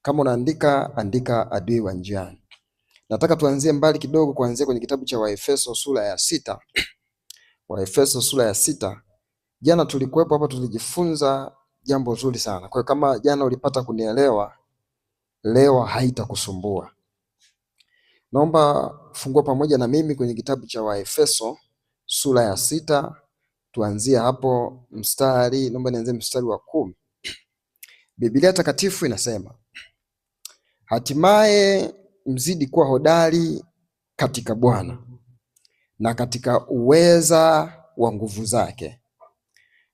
Kama unaandika, andika adui wa njiani. Nataka tuanzie mbali kidogo, kuanzia kwenye kitabu cha Waefeso sura ya 6. Waefeso sura ya 6. Jana tulikuwepo hapa, tulijifunza jambo zuri sana. Kwa hiyo kama jana ulipata kunielewa, leo haitakusumbua. Naomba fungua pamoja na mimi kwenye kitabu cha Waefeso sura ya 6. Tuanzie hapo mstari, naomba nianze mstari wa 10. Biblia takatifu inasema, hatimaye mzidi kuwa hodari katika Bwana na katika uweza wa nguvu zake.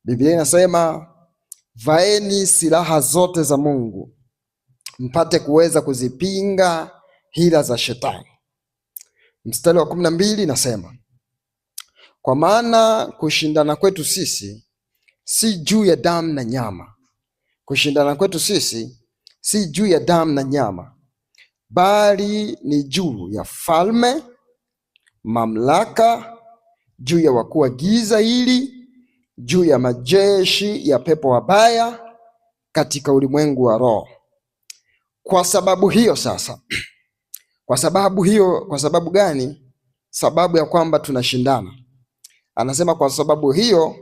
Biblia inasema, vaeni silaha zote za Mungu mpate kuweza kuzipinga hila za shetani. Mstari wa 12 inasema, kwa maana kushindana kwetu sisi si juu ya damu na nyama. Kushindana kwetu sisi si juu ya damu na nyama, bali ni juu ya falme, mamlaka, juu ya wakuu wa giza hili, juu ya majeshi ya pepo wabaya katika ulimwengu wa roho. Kwa sababu hiyo sasa, kwa sababu gani? Sababu ya kwamba tunashindana. Anasema kwa sababu hiyo,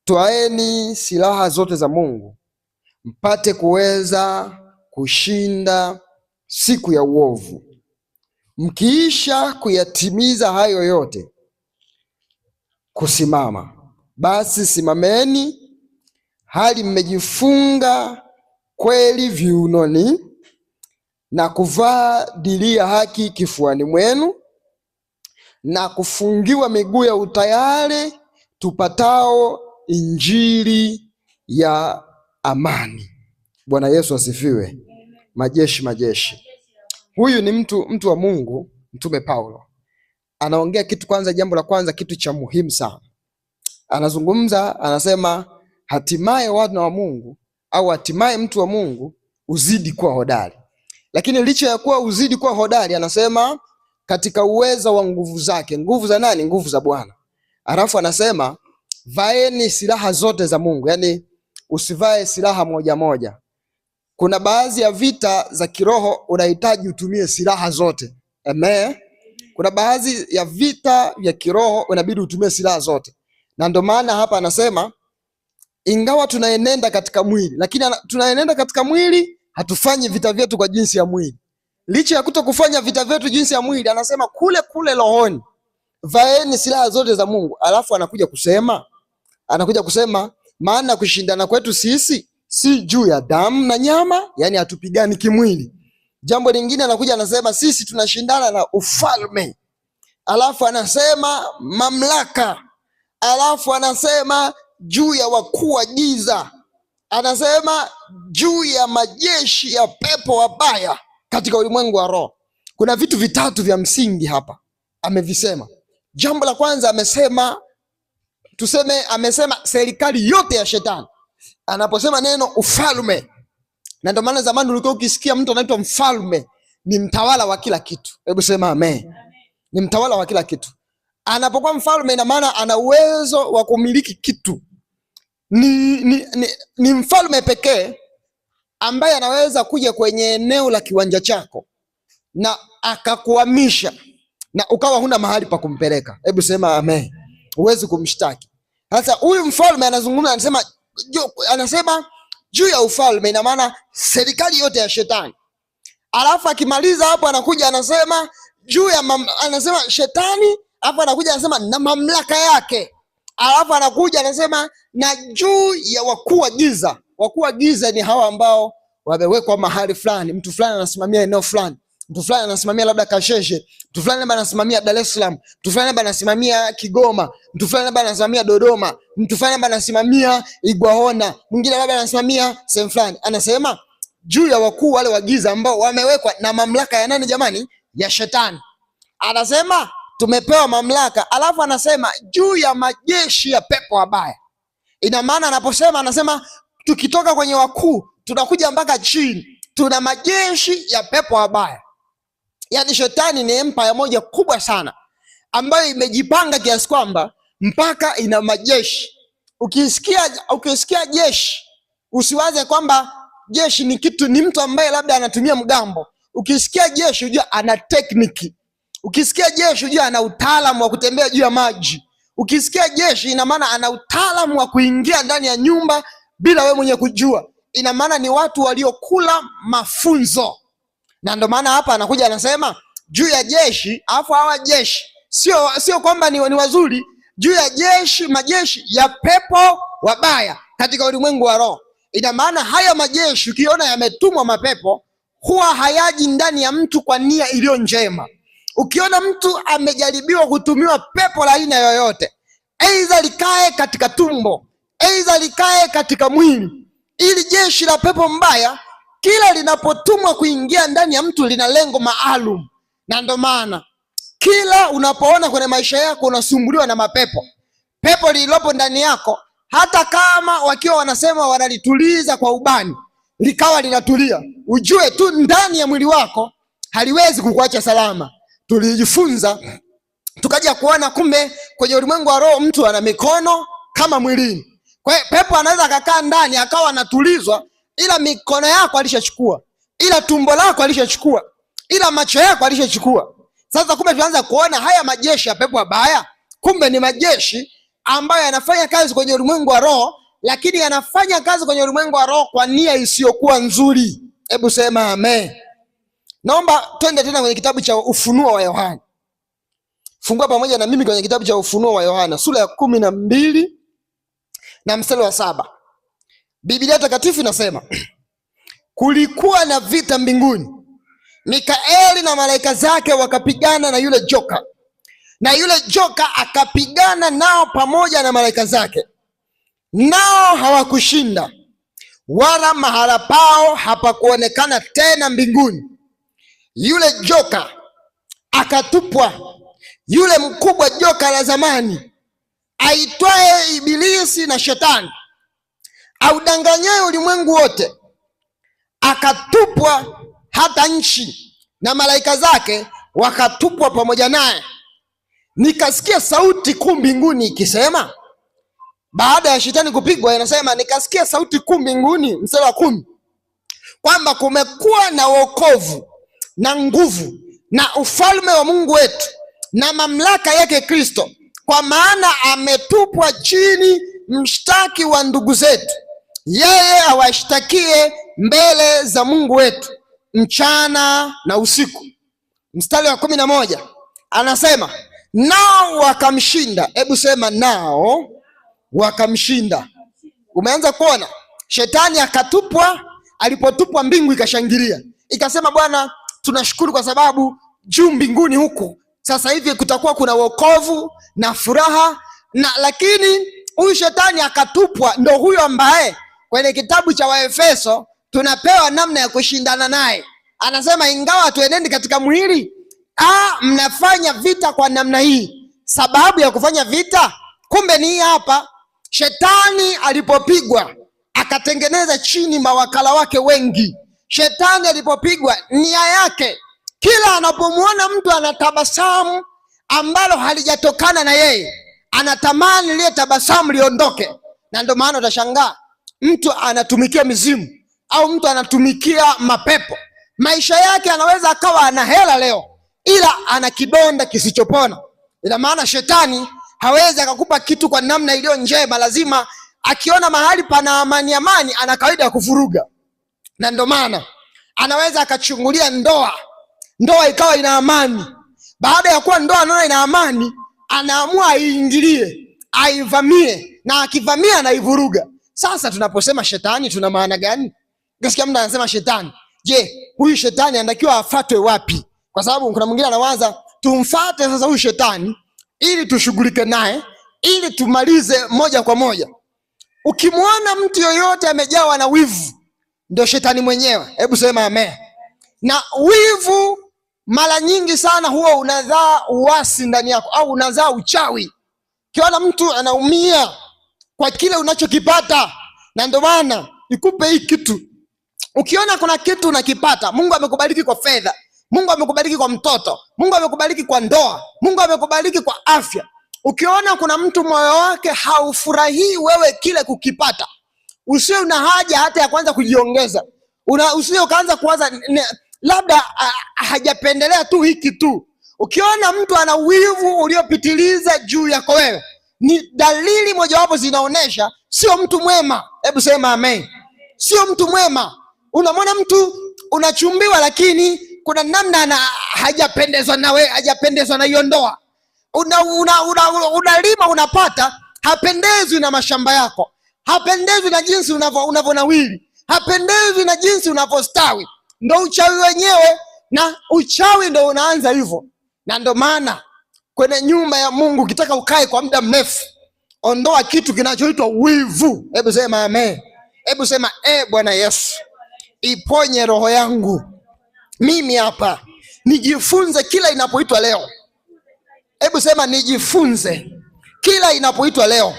twaeni silaha zote za Mungu mpate kuweza kushinda siku ya uovu. Mkiisha kuyatimiza hayo yote, kusimama. Basi simameni, hali mmejifunga kweli viunoni, na kuvaa dirii ya haki kifuani mwenu, na kufungiwa miguu ya utayari tupatao injili ya amani. Bwana Yesu asifiwe. Majeshi. Huyu ni mtu wa Mungu, Mtume Paulo. Anaongea kitu kwanza, jambo la kwanza, kitu cha muhimu sana. Anazungumza, anasema hatimaye wana wa Mungu au hatimaye mtu wa Mungu uzidi kuwa hodari. Lakini licha ya kuwa uzidi kuwa hodari, anasema katika uweza wa nguvu zake. Nguvu za nani? Nguvu za Bwana. Alafu anasema vaeni silaha zote za Mungu. Yaani usivae silaha moja moja. Kuna baadhi ya vita za kiroho unahitaji utumie silaha zote. Amen. Kuna baadhi ya vita vya kiroho unabidi utumie silaha zote. Na ndio maana hapa anasema ingawa tunaenenda katika mwili, lakini tunaenenda katika mwili, hatufanyi vita vyetu kwa jinsi ya mwili. Licha ya kutokufanya vita vyetu jinsi ya mwili, anasema kule rohoni vaeni silaha zote za Mungu. Alafu anakuja kusema maana kushindana kwetu sisi si juu ya damu na nyama, yani hatupigani kimwili. Jambo lingine anakuja anasema sisi tunashindana na ufalme. Alafu anasema mamlaka. Alafu anasema juu ya wakuu wa giza. Anasema juu ya majeshi ya pepo wabaya katika ulimwengu wa roho. Kuna vitu vitatu vya msingi hapa amevisema. Jambo la kwanza amesema serikali yote ya shetani. Anaposema neno ufalme, na ndio maana zamani ulikuwa ukisikia mtu anaitwa mfalme, ni mtawala wa kila kitu. Hebu sema amen. Ni mtawala wa kila kitu. Anapokuwa mfalme, ina maana ana uwezo wa kumiliki kitu. Ni mfalme pekee ambaye anaweza kuja kwenye eneo la kiwanja chako na akakuhamisha na ukawa huna mahali pa kumpeleka. Hebu sema amen. Huwezi kumshtaki. Sasa huyu mfalme anazungumza, anasema juu ya ufalme, ina maana serikali yote ya shetani. Alafu akimaliza hapo anakuja anasema juu ya anasema shetani, alafu anakuja anasema na mamlaka yake. Alafu anakuja anasema na juu ya wakuu wa giza. Wakuu wa giza ni hawa ambao wamewekwa mahali fulani. Mtu fulani anasimamia eneo fulani. Mtu fulani anasimamia labda Kasheshe, mtu fulani labda anasimamia Dar es Salaam, mtu fulani labda anasimamia Kigoma, mtu fulani labda anasimamia Dodoma, mtu fulani labda anasimamia Igwahona, mwingine labda anasimamia sehemu fulani. Anasema juu ya wakuu wale wa giza ambao wamewekwa na mamlaka ya nani jamani? Ya shetani. Anasema tumepewa mamlaka. Alafu anasema juu ya majeshi ya pepo wabaya. Ina maana anaposema, anasema tukitoka kwenye wakuu tunakuja mpaka chini, tuna majeshi ya pepo wabaya. Yaani shetani ni empire moja kubwa sana ambayo imejipanga kiasi kwamba mpaka ina majeshi. Ukisikia jeshi usiwaze kwamba jeshi ni mtu ambaye labda anatumia mgambo. Ukisikia jeshi unajua ana tekniki. Ukisikia jeshi unajua ana utaalamu wa kutembea juu ya maji. Ukisikia jeshi ina maana ana utaalamu wa kuingia ndani ya nyumba bila wewe mwenye kujua. Ina maana ni watu waliokula mafunzo. Na ndio maana hapa anakuja anasema juu ya jeshi, afu hawa jeshi sio kwamba ni wazuri, juu ya majeshi ya pepo wabaya katika ulimwengu wa roho. Ina maana haya majeshi ukiona yametumwa mapepo, huwa hayaji ndani ya mtu kwa nia iliyo njema. Ukiona mtu amejaribiwa kutumiwa pepo la aina yoyote, aidha likae katika tumbo, aidha likae katika mwili, ili jeshi la pepo mbaya kila linapotumwa kuingia ndani ya mtu lina lengo maalum. Na ndio maana kila unapoona kwenye maisha yako unasumbuliwa na mapepo, pepo lililopo ndani yako, hata kama wakiwa wanasema wanalituliza kwa ubani, likawa linatulia, ujue tu ndani ya mwili wako haliwezi kukuacha salama. Tulijifunza tukaja kuona kumbe kwenye ulimwengu wa roho mtu ana mikono kama mwilini. Kwa hiyo pepo anaweza akakaa ndani akawa anatulizwa, ila mikono yako alishachukua, ila tumbo lako alishachukua, ila macho yako alishachukua. Sasa kumbe tuanza kuona haya majeshi ya pepo wabaya kumbe ni majeshi ambayo yanafanya kazi kwenye ulimwengu wa roho, lakini yanafanya kazi kwenye ulimwengu wa roho kwa nia isiyokuwa nzuri. Hebu sema amen. Naomba twende tena kwenye kitabu cha Ufunuo wa Yohana. Fungua pamoja na mimi kwenye kitabu cha Ufunuo wa Yohana sura ya 12 na mstari wa 7. Biblia Takatifu inasema kulikuwa na vita mbinguni, Mikaeli na malaika zake wakapigana na yule joka, na yule joka akapigana nao pamoja na malaika zake, nao hawakushinda, wala mahala pao hapakuonekana tena mbinguni. Yule joka akatupwa, yule mkubwa joka la zamani aitwaye Ibilisi na Shetani, audanganyaye ulimwengu wote, akatupwa hata nchi, na malaika zake wakatupwa pamoja naye. Nikasikia sauti kuu mbinguni ikisema, baada ya Shetani kupigwa, inasema nikasikia sauti kuu mbinguni, mstari wa 10, kwamba kumekuwa na wokovu na nguvu na ufalme wa Mungu wetu na mamlaka yake Kristo, kwa maana ametupwa chini mshtaki wa ndugu zetu, yeye awashtakie mbele za Mungu wetu mchana na usiku. Mstari wa 11 anasema nao wakamshinda. Hebu sema nao wakamshinda. Umeanza kuona Shetani akatupwa. Alipotupwa mbingu ikashangilia, ikasema Bwana tunashukuru kwa sababu juu mbinguni huku sasa hivi kutakuwa kuna wokovu na furaha. Na lakini huyu Shetani akatupwa, ndo huyo ambaye kwenye kitabu cha Waefeso tunapewa namna ya kushindana naye. Anasema ingawa tuenendi katika mwili, mnafanya vita kwa namna hii. Sababu ya kufanya vita kumbe ni hapa. Shetani alipopigwa akatengeneza chini mawakala wake wengi. Shetani alipopigwa, nia yake kila anapomwona mtu anatabasamu ambalo halijatokana na yeye, anatamani lile tabasamu liondoke. Na ndio maana utashangaa mtu anatumikia mizimu au mtu anatumikia mapepo, maisha yake anaweza akawa ana hela leo, ila ana kidonda kisichopona. Ina maana Shetani hawezi akakupa kitu kwa namna iliyo njema. Lazima akiona mahali pana amani ana kawaida ya kuvuruga. Na ndio maana anaweza akachungulia ndoa ikawa ina amani. Baada ya kuwa ndoa anaona ina amani, anaamua aiingilie, aivamie, na akivamia anaivuruga. Sasa tunaposema Shetani tuna maana gani? Ukisikia mtu anasema Shetani, je, huyu Shetani anatakiwa afatwe wapi? Kwa sababu kuna mwingine anawaza tumfate sasa huyu Shetani ili tushughulike naye, ili tumalize moja kwa moja. Ukimwona mtu yoyote amejawa na wivu, ndio Shetani mwenyewe. Hebu sema amen. Na wivu mara nyingi sana huwa unazaa uasi ndani yako, au unazaa uchawi. Ukiona mtu anaumia kwa kile unachokipata, na ndio maana nikupe hii kitu. Ukiona kuna kitu unakipata, Mungu amekubariki kwa fedha, Mungu amekubariki kwa mtoto, Mungu amekubariki kwa ndoa, Mungu amekubariki kwa afya. Ukiona kuna mtu moyo wake haufurahii wewe kile kukipata, usiwe una haja hata ya kwanza kujiongeza. Usije ukaanza kuwaza labda hajapendelea tu hiki tu. Ukiona mtu ana wivu uliopitiliza juu yako wewe, ni dalili mojawapo zinaonesha sio mtu mwema. Hebu sema amen. Sio mtu mwema. Unamwona mtu unachumbiwa, lakini kuna namna hajapendezwa na wewe, hajapendezwa na hiyo ndoa. Unalima unapata, hapendezwi na mashamba yako, hapendezwi na jinsi unavyonawili, hapendezwi na jinsi unavyostawi. Ndo uchawi wenyewe, na uchawi ndo unaanza hivyo. Na ndo maana kwenye nyumba ya Mungu ukitaka ukae kwa muda mrefu, ondoa kitu kinachoitwa wivu. Hebu sema amen. Hebu sema Bwana Yesu, iponye roho yangu mimi hapa, nijifunze kila inapoitwa leo. Hebu sema nijifunze kila inapoitwa leo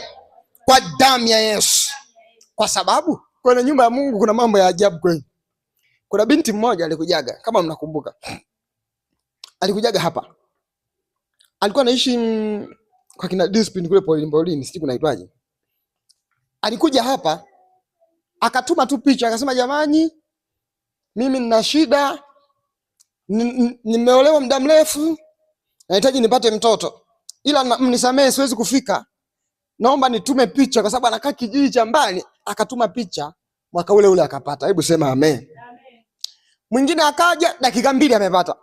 kwa damu ya Yesu. Kwa sababu kwenye nyumba ya Mungu kuna mambo ya ajabu kweli. Kuna binti mmoja alikujaga, kama mnakumbuka, alikujaga hapa. Alikuwa anaishi kwa kina Discipline kule Polini, sijui kunaitwaje. Alikuja hapa akatuma tu picha, akasema jamani, mimi nina shida, nimeolewa muda mrefu, nahitaji nipate mtoto, ila mnisamehe siwezi kufika, naomba nitume picha, kwa sababu anakaa kijiji cha mbali. Akatuma picha, mwaka ule ule akapata. Hebu sema amen. Mwingine akaja dakika 2 amepata.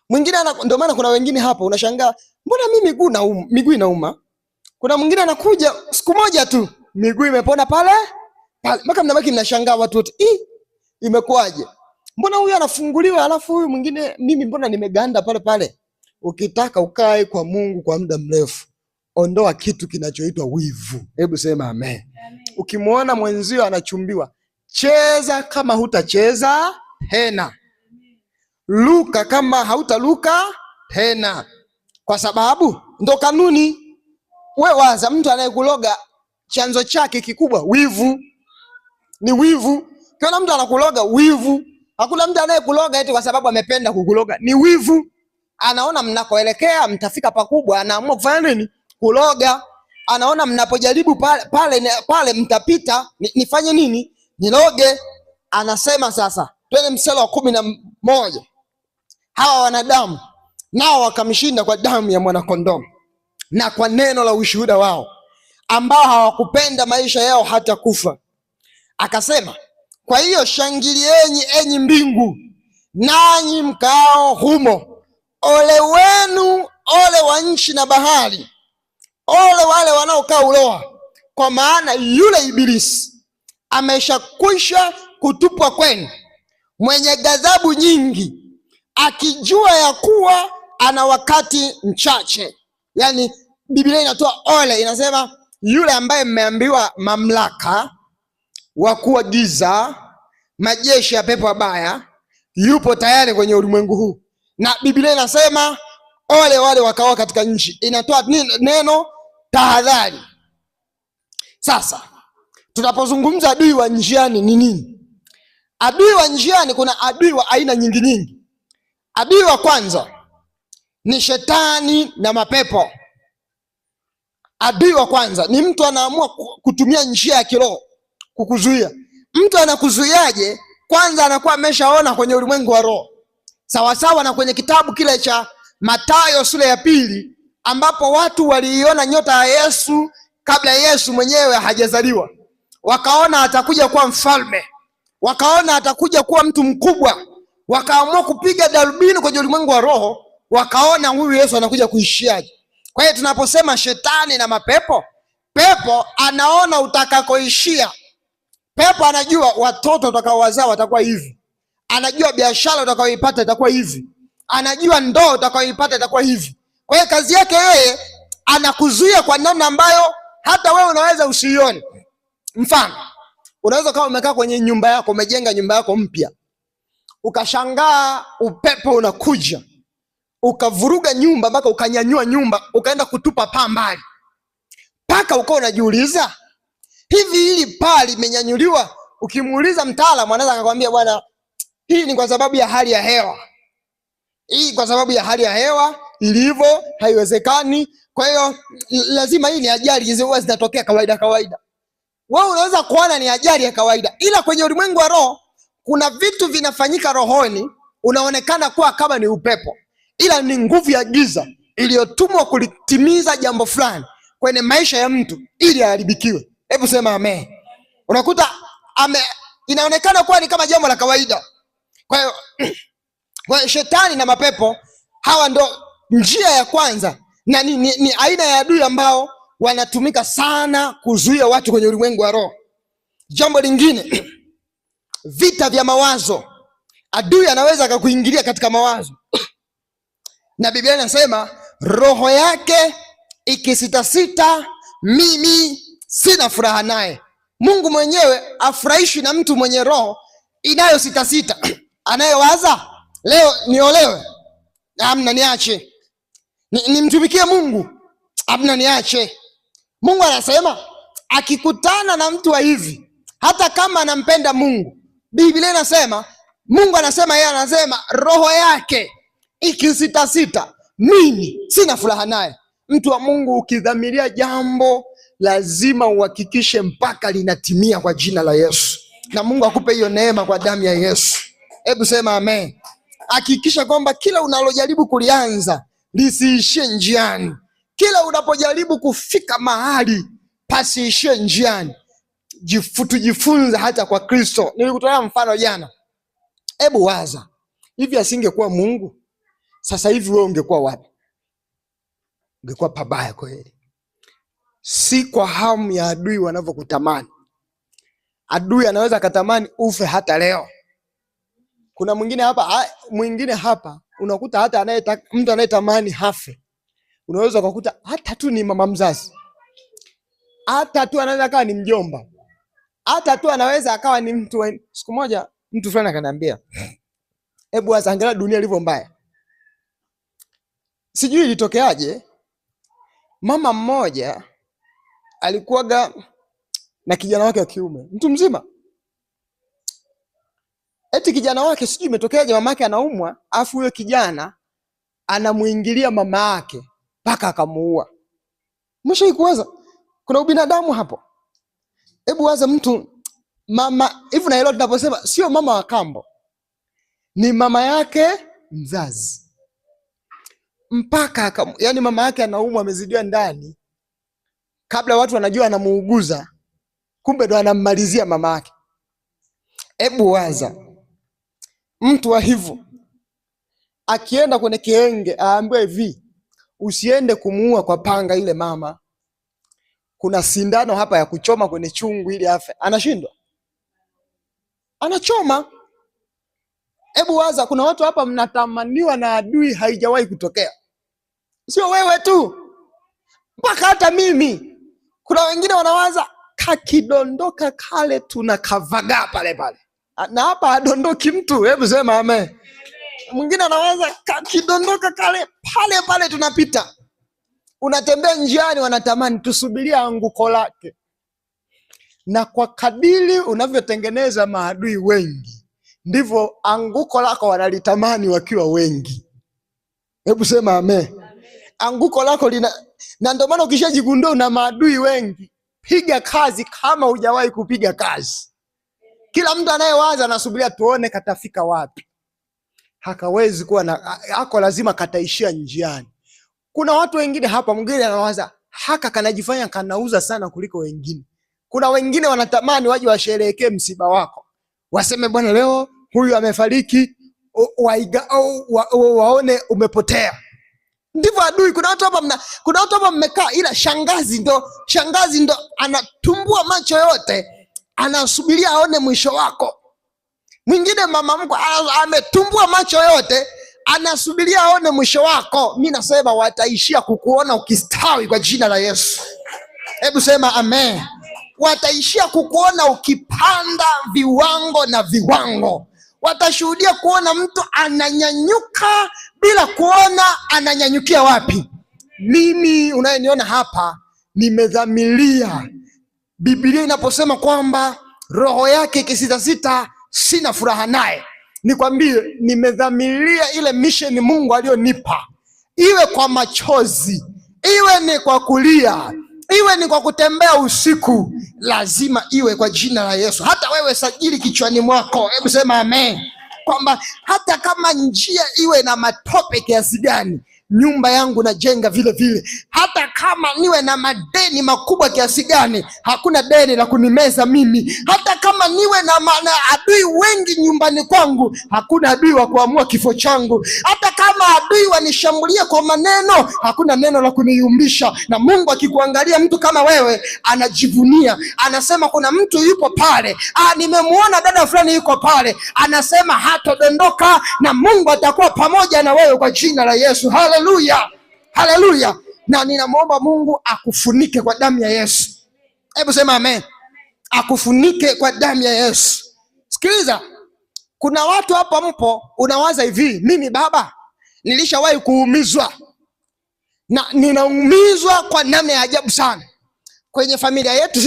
Mwingine ndio maana kuna wengine hapa unashangaa, mbona mimi miguu inauma? Kuna mwingine anakuja siku moja tu miguu imepona pale. Mpaka mnabaki mnashangaa watu wote. Imekuwaje? Mbona huyu anafunguliwa alafu huyu mwingine mimi mbona nimeganda pale? Ukitaka ukae kwa Mungu kwa muda mrefu, ondoa kitu kinachoitwa wivu. Hebu sema amen. Ukimwona mwenzio anachumbiwa, cheza kama hutacheza tena. Luka kama hautaluka tena. Kwa sababu ndo kanuni. Wewe waza, mtu anayekuloga chanzo chake kikubwa wivu. Ni wivu. Kiona mtu anakuloga wivu. Hakuna mtu anayekuloga eti kwa sababu amependa kukuloga. Ni wivu. Anaona mnakoelekea mtafika pakubwa, anaamua kufanya nini? Kuloga. Anaona mnapojaribu pale mtapita, nifanye nini? Niloge. Anasema sasa, twende mstari wa 11. Hawa wanadamu nao wakamshinda kwa damu ya mwanakondoo na kwa neno la ushuhuda wao, ambao hawakupenda maisha yao hata kufa. Akasema, kwa hiyo shangilieni enyi mbingu, nanyi mkao humo. Ole wenu, ole wa nchi na bahari, ole wale wanaokaa Uloa, kwa maana yule Ibilisi ameshakwisha kutupwa kwenu, mwenye ghadhabu nyingi, akijua ya kuwa ana wakati mchache. Yani Biblia inatoa ole, inasema yule ambaye mmeambiwa mamlaka, wakuu wa giza, majeshi ya pepo wabaya, yupo tayari kwenye ulimwengu huu. Na Biblia inasema ole wale wakao katika nchi. Inatoa neno tahadhari. Sasa tunapozungumza adui wa njiani ni nini? Adui wa njiani, kuna adui wa aina nyingi. Adui wa kwanza ni shetani na mapepo. Adui wa kwanza ni mtu anaamua kutumia njia ya kiroho kukuzuia. Mtu anakuzuiaje? Kwanza anakuwa ameshaona kwenye ulimwengu wa roho. Sawasawa na kwenye kitabu kile cha Mathayo sura ya 2, ambapo watu waliiona nyota ya Yesu kabla Yesu mwenyewe hajazaliwa. Wakaona atakuja kuwa mfalme, wakaona atakuja kuwa mtu mkubwa, wakaamua kupiga darubini kwenye ulimwengu wa roho, wakaona huyu Yesu anakuja kuishiaje. Kwa hiyo tunaposema shetani na mapepo, pepo anaona utakakoishia. Pepo anajua watoto utakaowazaa watakuwa hivi, anajua biashara utakayoipata itakuwa hivi, anajua ndoa utakayoipata itakuwa hivi. Kwa hiyo kazi yake yeye anakuzuia kwa namna ambayo hata wewe unaweza usiione. Mfano, unaweza kama umekaa kwenye nyumba yako, umejenga nyumba yako mpya, ukashangaa upepo unakuja ukavuruga nyumba mpaka ukanyanyua nyumba ukaenda kutupa paa mbali. Paka uko unajiuliza, hivi hili paa limenyanyuliwa? Ukimuuliza mtaalamu anaweza akakwambia, bwana, hii ni kwa sababu ya hali ya hewa. Hii kwa sababu ya hali ya hewa ilivyo, haiwezekani. Kwa hiyo lazima hii ni ajali hizo zinatokea kawaida. Wewe unaweza kuona ni ajali ya kawaida, ila kwenye ulimwengu wa roho kuna vitu vinafanyika rohoni, unaonekana kuwa kama ni upepo, ila ni nguvu ya giza iliyotumwa kulitimiza jambo fulani kwenye maisha ya mtu ili aharibikiwe. Hebu sema amen. Unakuta inaonekana kuwa ni kama jambo la kawaida. Kwa hiyo shetani na mapepo hawa ndo njia ya kwanza, na ni aina ya adui ambao wanatumika sana kuzuia watu kwenye ulimwengu wa roho. Jambo lingine, vita vya mawazo. Adui anaweza akakuingilia katika mawazo na Biblia inasema roho yake ikisitasita, mimi sina furaha naye. Mungu mwenyewe afurahishwi na mtu mwenye roho inayositasita, anayewaza leo niolewe, amna niache, nimtumikie Mungu, amna niache. Mungu anasema akikutana na mtu wa hivi, hata kama anampenda Mungu, Biblia inasema, Mungu anasema, yeye anasema roho yake ikisitasita, mimi sina furaha naye. Mtu wa Mungu, ukidhamiria jambo lazima uhakikishe mpaka linatimia kwa jina la Yesu, na Mungu akupe hiyo neema kwa damu ya Yesu. Hebu sema amen. Hakikisha kwamba kila unalojaribu kulianza lisiishie njiani. Kila unapojaribu kufika mahali pasiishie njiani. Tujifunze hata kwa Kristo. Nilikutolea mfano jana. Hebu waza, hivi asingekuwa Mungu, sasa hivi wewe ungekuwa wapi? Ungekuwa pabaya kweli. Si kwa hamu ya adui wanavyokutamani. Adui anaweza katamani ufe hata leo. Kuna mwingine hapa unakuta hata mtu anayetamani hafe, unaweza kukuta hata tu ni mama mzazi, hata tu anaweza akawa ni mjomba, hata tu anaweza akawa ni mtu. Siku moja mtu fulani akaniambia, hebu angalia dunia ilivyo mbaya. Sijui ilitokeaje, mama mmoja alikuwaga na kijana wake wa kiume, mtu mzima. Eti kijana wake sijui imetokeaje, mama yake anaumwa, afu huyo kijana anamuingilia mama yake mpaka akamuua. Mwisho kuwaza kuna ubinadamu hapo. Hebu waza mtu mama hivi, na hilo tunaposema sio mama wa kambo, ni mama yake mzazi, mpaka yani mama yake anaumwa, amezidiwa ndani, kabla watu wanajua anamuuguza, kumbe ndo anammalizia mama yake. Hebu waza mtu wa hivyo akienda kwenye kienge aambiwe hivi, usiende kumuua kwa panga ile mama, kuna sindano hapa ya kuchoma kwenye chungu ili afe, anashindwa? Anachoma. Hebu waza, kuna watu hapa mnatamaniwa na adui, haijawahi kutokea. Sio wewe tu, mpaka hata mimi. Kuna wengine wanawaza kakidondoka kale tunakavaga pale pale, na hapa adondoki mtu. Hebu sema amen. Mwingine anawaza kakidondoka kale pale pale tunapita. Unatembea njiani, wanatamani tusubiria anguko lake. Na kwa kadiri unavyotengeneza maadui wengi, ndivyo anguko lako wanalitamani wakiwa wengi. Hebu sema amen. Anguko lako na ndio maana ukishajigundua una maadui wengi, piga kazi kama hujawahi kupiga kazi. Kila mtu anayewaza anasubiria tuone katafika wapi. Hakawezi kuwa hako, lazima kataishia njiani. Kuna watu wengine hapa, mwingine anawaza haka kanajifanya kanauza sana kuliko wengine. Kuna wengine wanatamani waje washerehekee msiba wako, waseme bwana leo huyu amefariki, waone umepotea. Ndivyo adui. Kuna watu hapa mmekaa, ila shangazi ndo anatumbua macho yote, anasubiria aone mwisho wako. Mwingine mama mkwe ametumbua macho yote, anasubiria aone mwisho wako. Mimi nasema wataishia kukuona ukistawi kwa jina la Yesu. Hebu sema amen. Wataishia kukuona ukipanda viwango na viwango. Watashuhudia kuona mtu ananyanyuka bila kuona ananyanyukia wapi. Mimi unayeniona hapa nimedhamiria. Biblia inaposema kwamba roho yake ikisitasita, sina furaha naye. Nikwambie, nimedhamiria ile mission Mungu aliyonipa, iwe kwa machozi, iwe ni kwa kulia, iwe ni kwa kutembea usiku, lazima iwe kwa jina la Yesu. Hata wewe sajili kichwani mwako, hebu sema amen, kwamba hata kama njia iwe na matope kiasi gani, nyumba yangu najenga vile vile. Hata kama niwe na madeni makubwa kiasi gani, hakuna deni la kunimeza mimi. Hata kama niwe na adui wengi nyumbani kwangu, hakuna adui wa kuamua kifo changu. Hata kama adui wanishambulia kwa maneno, hakuna neno la kuniyumbisha. Na Mungu akikuangalia mtu kama wewe, anajivunia, anasema kuna mtu yupo pale, nimemuona dada fulani yuko pale, anasema hatodondoka, na Mungu atakuwa pamoja na wewe kwa jina la Yesu. Haleluya, haleluya. Na ninamwomba Mungu akufunike kwa damu ya Yesu. Hebu sema amen. Akufunike kwa damu ya Yesu. Sikiliza, kuna watu hapa mpo, unawaza hivi, mimi baba nilishawahi kuumizwa, na ninaumizwa kwa namna ya ajabu sana. Kwenye familia yetu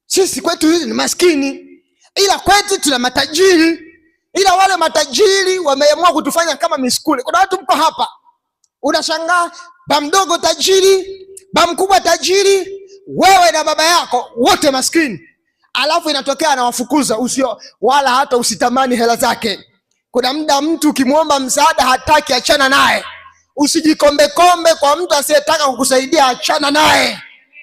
sisi kwetu hizi ni maskini, ila kwetu tuna matajiri, ila wale matajiri wameamua kutufanya kama miskule. Kuna watu mko hapa, unashangaa ba mdogo tajiri, ba mkubwa tajiri, wewe na baba yako wote maskini. Alafu inatokea anawafukuza, wala hata usitamani hela zake. Kuna muda mtu ukimwomba msaada hataki, achana naye. Usijikombekombe kwa mtu asiyetaka kukusaidia, achana naye.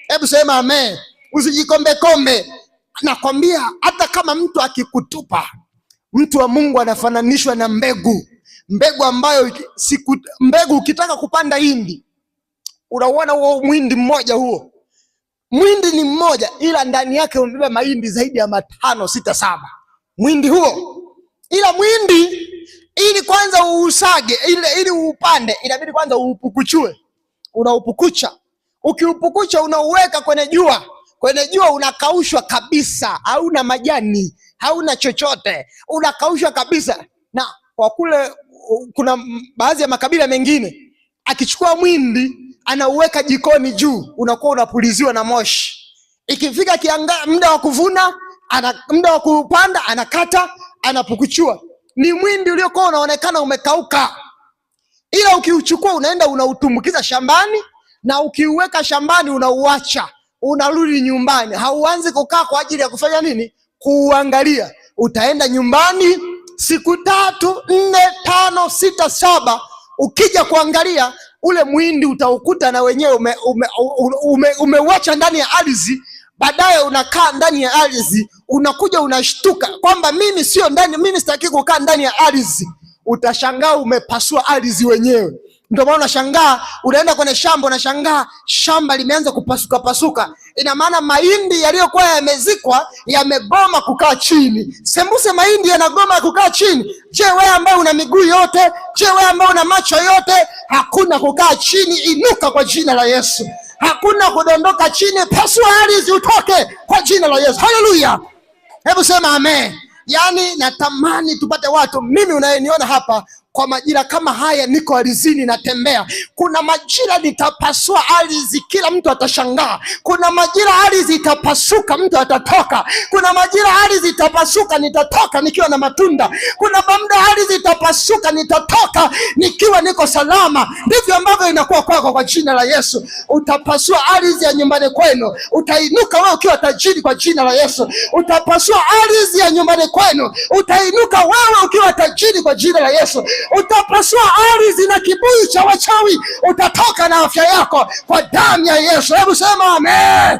Hebu sema amen. Usijikombekombe. Nakwambia hata kama mtu akikutupa, mtu wa Mungu anafananishwa na mbegu ambayo mbegu ukitaka kupanda hindi, unaona huo mwindi mmoja, huo mwindi ni mmoja, ila ndani yake umebeba mahindi zaidi ya 5, 6, 7 mwindi huo. Ila mwindi ili kwanza uusage, ili uupande, inabidi kwanza uupukuchue. Unaupukucha, ukiupukucha unauweka kwenye jua. Kwenye jua unakaushwa kabisa, hauna majani, hauna chochote, unakaushwa kabisa. Na kwa kule kuna baadhi ya makabila mengine, akichukua mwindi anauweka jikoni juu, unakuwa unapuliziwa na moshi. Ikifika muda wa kuvuna, muda wa kupanda, anakata, anapukuchua. Ni mwindi uliokuwa unaonekana umekauka, ila ukiuchukua unaenda unautumbukiza shambani, na ukiuweka shambani unauacha, unarudi nyumbani. Hauanzi kukaa kwa ajili ya kufanya nini? Kuuangalia. Utaenda nyumbani siku 3, 4, 5, 6, 7, ukija kuangalia ule mwindi utaukuta na wenyewe umeuacha ndani ya ardhi. Baadaye unakaa ndani ya ardhi, unakuja unashtuka kwamba mimi sitaki kukaa ndani ya ardhi. Utashangaa umepasua ardhi wenyewe. Ndio maana unashangaa, unaenda kwenye shamba, unashangaa shamba limeanza kupasuka pasuka. Ina maana mahindi yaliyokuwa yamezikwa yamegoma kukaa chini. Sembuse mahindi yanagoma kukaa chini. Je, wewe ambaye una miguu yote, je, wewe ambaye una macho yote, hakuna kukaa chini. Inuka kwa jina la Yesu. Hakuna kudondoka chini, pasua ardhi utoke kwa jina la Yesu. Haleluya. Hebu sema amen. Yaani natamani tupate watu, mimi unayeniona hapa, kwa majira kama haya niko ardhini natembea. Kuna majira nitapasua ardhi, kila mtu atashangaa. Kuna majira ardhi itapasuka, mtu atatoka. Kuna majira ardhi itapasuka, nitatoka nikiwa na matunda. Kuna muda ardhi itapasuka, nitatoka nikiwa niko salama. Ndivyo ambavyo inakuwa kwako kwa jina la Yesu. Utapasua ardhi ya nyumbani kwenu, utainuka wewe ukiwa tajiri kwa jina la Yesu. Utapasua ardhi ya nyumbani kwenu, utainuka wewe ukiwa tajiri kwa jina la Yesu. Utapasua ardhi na kibuyu cha wachawi, utatoka na afya yako kwa damu ya Yesu. Hebu sema amen.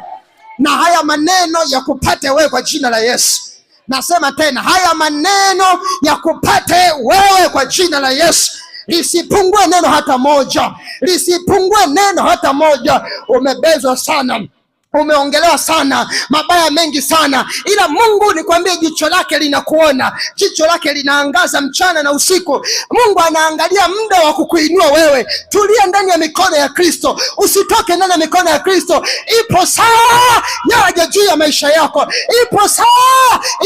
Na haya maneno ya kupate wewe kwa jina la Yesu. Nasema tena, haya maneno ya kupate wewe kwa jina la Yesu. Lisipungue neno hata moja, lisipungue neno hata moja. Umebezwa sana, umeongelewa sana, mabaya mengi sana, ila Mungu nikwambie, jicho lake linakuona, jicho lake linaangaza mchana na usiku. Mungu anaangalia muda wa kukuinua wewe. Tulia ndani ya mikono ya Kristo, usitoke ndani ya mikono ya Kristo. Ipo saa yaja juu ya maisha yako, ipo saa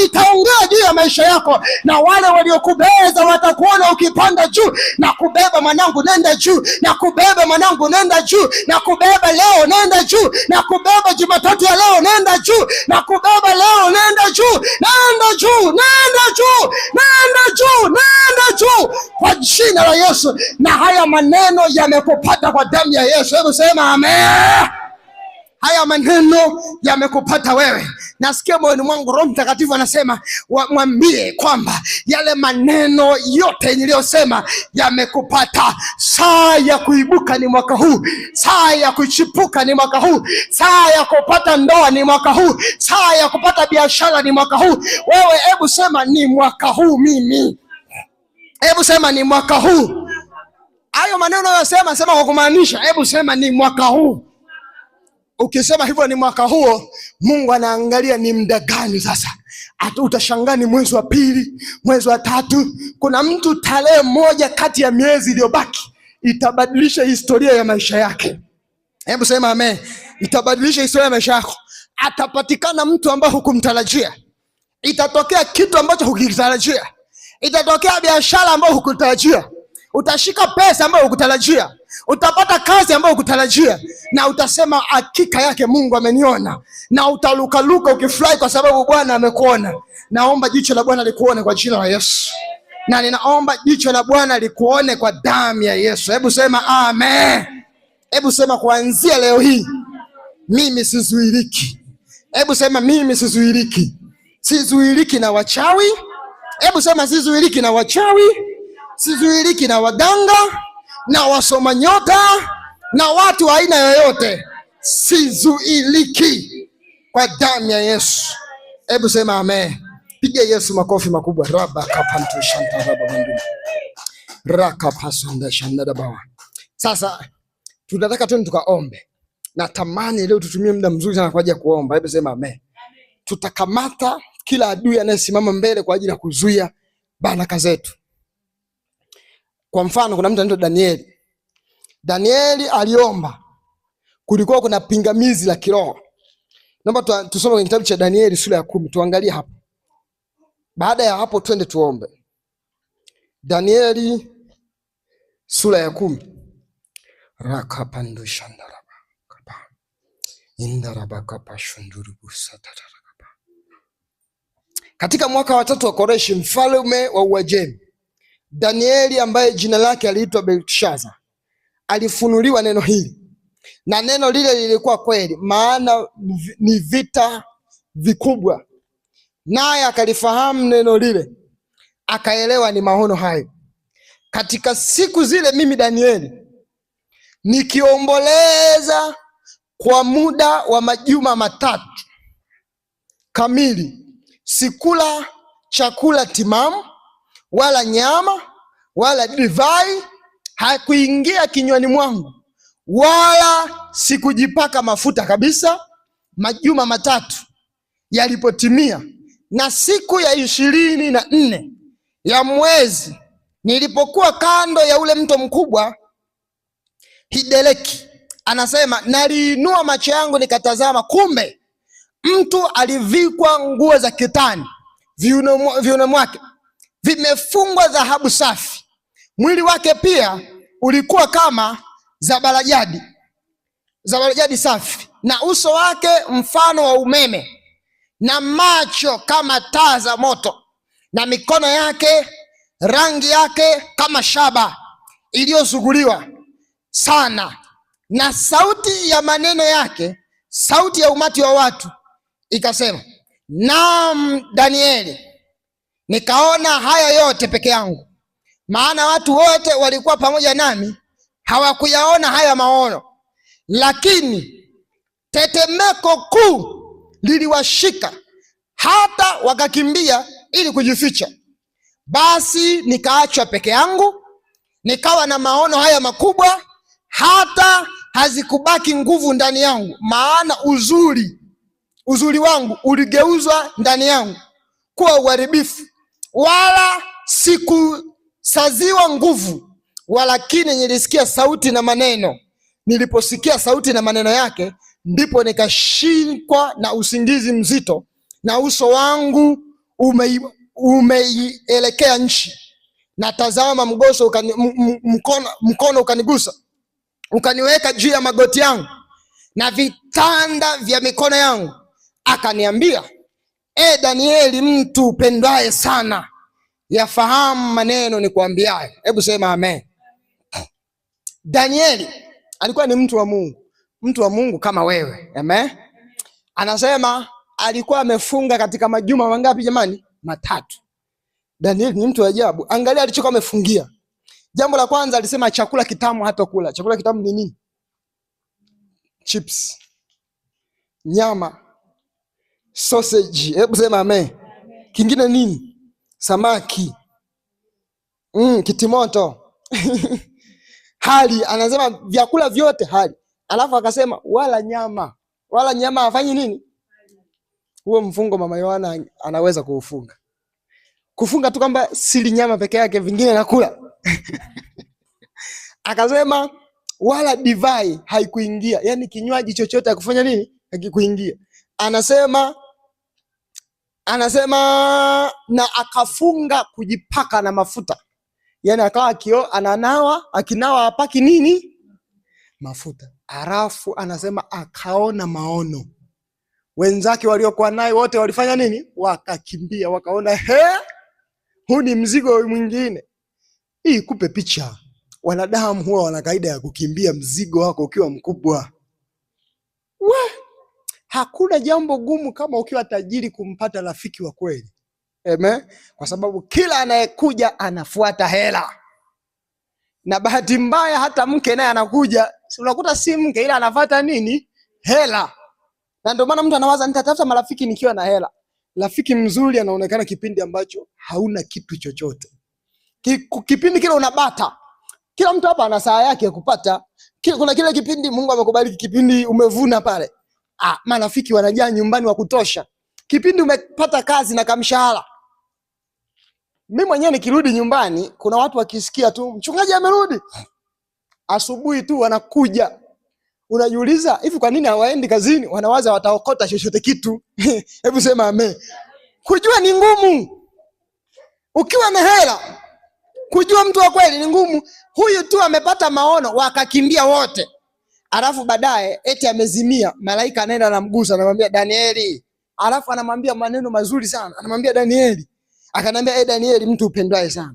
itaongea juu ya maisha yako, na wale waliokubeza watakuona ukipanda juu. Na kubeba mwanangu, nenda juu, na kubeba mwanangu, nenda juu, na kubeba leo, nenda juu, na kubeba Jumatatu ya leo, nenda juu, na kubeba leo, nenda juu, nenda juu, nenda juu, nenda juu, nenda juu kwa jina la Yesu. Na haya maneno yamekupata kwa damu ya Yesu. Hebu sema amen. haya maneno yamekupata wewe. Nasikia moyoni mwangu Roho Mtakatifu anasema mwambie kwamba yale maneno yote niliyosema yamekupata. Saa ya kuibuka ni mwaka huu, saa ya kuchipuka ni mwaka huu, saa ya kupata ndoa ni mwaka huu, saa ya kupata biashara ni mwaka huu. Wewe hebu sema ni mwaka huu mimi. Hebu sema ni mwaka huu. Hayo maneno yosema sema kwa kumaanisha. Hebu sema ni mwaka huu. Ukisema hivyo ni mwaka huo, Mungu anaangalia ni muda gani sasa. Utashangaa ni mwezi wa pili, mwezi wa tatu. Kuna mtu tarehe moja kati ya miezi iliyobaki itabadilisha historia ya maisha yake. Hebu sema amen. Itabadilisha historia ya maisha yako. Atapatikana mtu ambaye hukumtarajia. Itatokea kitu ambacho hukitarajia. Itatokea biashara ambayo hukutarajia. Utashika pesa ambayo hukutarajia. Utapata kazi ambayo hukutarajia. Na utasema hakika yake Mungu ameniona. Na utalukaluka ukifurahi kwa sababu Bwana amekuona. Naomba jicho la Bwana likuone kwa jina la Yesu. Na ninaomba jicho la Bwana likuone kwa damu ya Yesu. Hebu sema amen. Hebu sema kuanzia leo hii mimi sizuiliki. Hebu sema mimi sizuiliki. Sizuiliki na wachawi. Hebu sema sizuiliki na wachawi. Sizuiliki na waganga, na wasoma nyota, na watu wa aina yoyote. Sizuiliki kwa damu ya Yesu. Hebu sema amen. Piga Yesu makofi makubwa. Raba kapantu shanta raba mandu. Raka pasunda shanda bawa. Sasa tunataka tu tukaombe. Natamani leo tutumie muda mzuri sana kwa ajili ya kuomba. Hebu sema amen. Tutakamata kila adui anayesimama mbele kwa ajili ya kuzuia baraka zetu. Kwa mfano kuna mtu anaitwa Danieli. Danieli aliomba. Kulikuwa kuna pingamizi la kiroho. Naomba tusome kwenye kitabu cha Danieli sura ya 10. Tuangalie hapo. Baada ya hapo twende tuombe. Danieli sura ya 10. Rakapandu shandaraba kapa. Indaraba kapa shunduru busatata. Katika mwaka wa 3 wa Koreshi mfalme wa Uajemi, Danieli ambaye jina lake aliitwa Belteshaza alifunuliwa neno hili. Na neno lile lilikuwa kweli, maana ni vita vikubwa. Naye akalifahamu neno lile, akaelewa ni maono hayo. Katika siku zile mimi Danieli nikiomboleza kwa muda wa majuma 3 kamili, sikula chakula timamu, wala nyama, wala divai hakuingia kinywani mwangu, wala sikujipaka mafuta kabisa. Majuma 3 yalipotimia, na siku ya 24 ya mwezi, nilipokuwa kando ya ule mto mkubwa Hideleki, anasema naliinua macho yangu nikatazama, kumbe mtu alivikwa nguo za kitani, viuno mwake vimefungwa dhahabu safi. Mwili wake pia ulikuwa kama zabarajadi safi, na uso wake mfano wa umeme, na macho kama taa za moto, na mikono yake rangi yake kama shaba iliyosuguliwa sana. Na sauti ya maneno yake, sauti ya umati wa watu ikasema, naam Danieli, nikaona haya yote peke yangu, maana watu wote walikuwa pamoja nami hawakuyaona haya maono. Lakini tetemeko kuu liliwashika hata wakakimbia ili kujificha. Basi nikaachwa peke yangu, nikawa na maono haya makubwa, hata hazikubaki nguvu ndani yangu, maana uzuri wangu uligeuzwa ndani yangu kuwa uharibifu, wala sikusaziwa nguvu. Walakini nilisikia sauti na maneno. Niliposikia sauti na maneno yake, ndipo nikashikwa na usingizi mzito, na uso wangu umeielekea nchi. Na tazama, mkono ukanigusa, ukaniweka juu ya magoti yangu na vitanda vya mikono yangu, akaniambia, Danieli, mtu upendwaye sana, yafahamu maneno nikuambiaye. Hebu sema amen. Danieli alikuwa ni mtu wa Mungu. mtu wa Mungu kama wewe. Amen. Anasema alikuwa amefunga katika majuma mangapi jamani? 3. Danieli ni mtu wa ajabu. Angalia alichokuwa amefungia. Jambo la kwanza alisema chakula kitamu hata kula. Chakula kitamu ni nini? Chips, nyama, sausage. Hebu sema amen. Kingine nini? Samaki, kitimoto. Hali, anasema vyakula vyote hali. Alafu akasema wala nyama. Wala nyama hafanyi nini? Huo mfungo Mama Yohana anaweza kuufunga. Kufunga tu kwamba sili nyama peke yake, vingine nakula. Akasema wala divai haikuingia. Yani kinywaji chochote hakufanya nini? Hakikuingia. Anasema na akafunga kujipaka na mafuta. Yani akawa akinawa hapaki nini? Mafuta. Alafu anasema akaona maono. Wenzake waliokuwa naye wote walifanya nini? Wakakimbia, wakaona huu ni mzigo mwingine. Hii kupe picha. Wanadamu huwa wana kaida ya kukimbia mzigo wako ukiwa mkubwa. Hakuna jambo gumu kama ukiwa tajiri kumpata rafiki wa kweli. Amen. Kwa sababu kila anayekuja anafuata hela. Na bahati mbaya hata mke naye anakuja, unakuta si mke ila anafuata nini? Hela. Na ndio maana mtu anawaza nitatafuta marafiki nikiwa na hela. Rafiki mzuri anaonekana kipindi ambacho hauna kitu chochote. Kipindi kile unabata. Kila mtu hapa ana saa yake ya kupata. Kuna kile kipindi Mungu amekubariki, kipindi umevuna pale. Marafiki wanajaa nyumbani wa kutosha. Kipindi umepata kazi na kamshahara. Mimi mwenyewe nikirudi nyumbani, kuna watu wakisikia tu mchungaji amerudi, asubuhi tu wanakuja. Unajiuliza hivi kwa nini hawaendi kazini? Wanawaza wataokota chochote kitu. Hebu sema amen. Kujua ni ngumu. Ukiwa na hela, kujua mtu wa kweli ni ngumu. Huyu tu amepata maono, wakakimbia wote. Alafu baadaye eti amezimia, malaika anaenda anamgusa, anamwambia Danieli. Alafu anamwambia maneno mazuri sana. Anamwambia Danieli. Akanambia Danieli, mtu upendwaye sana.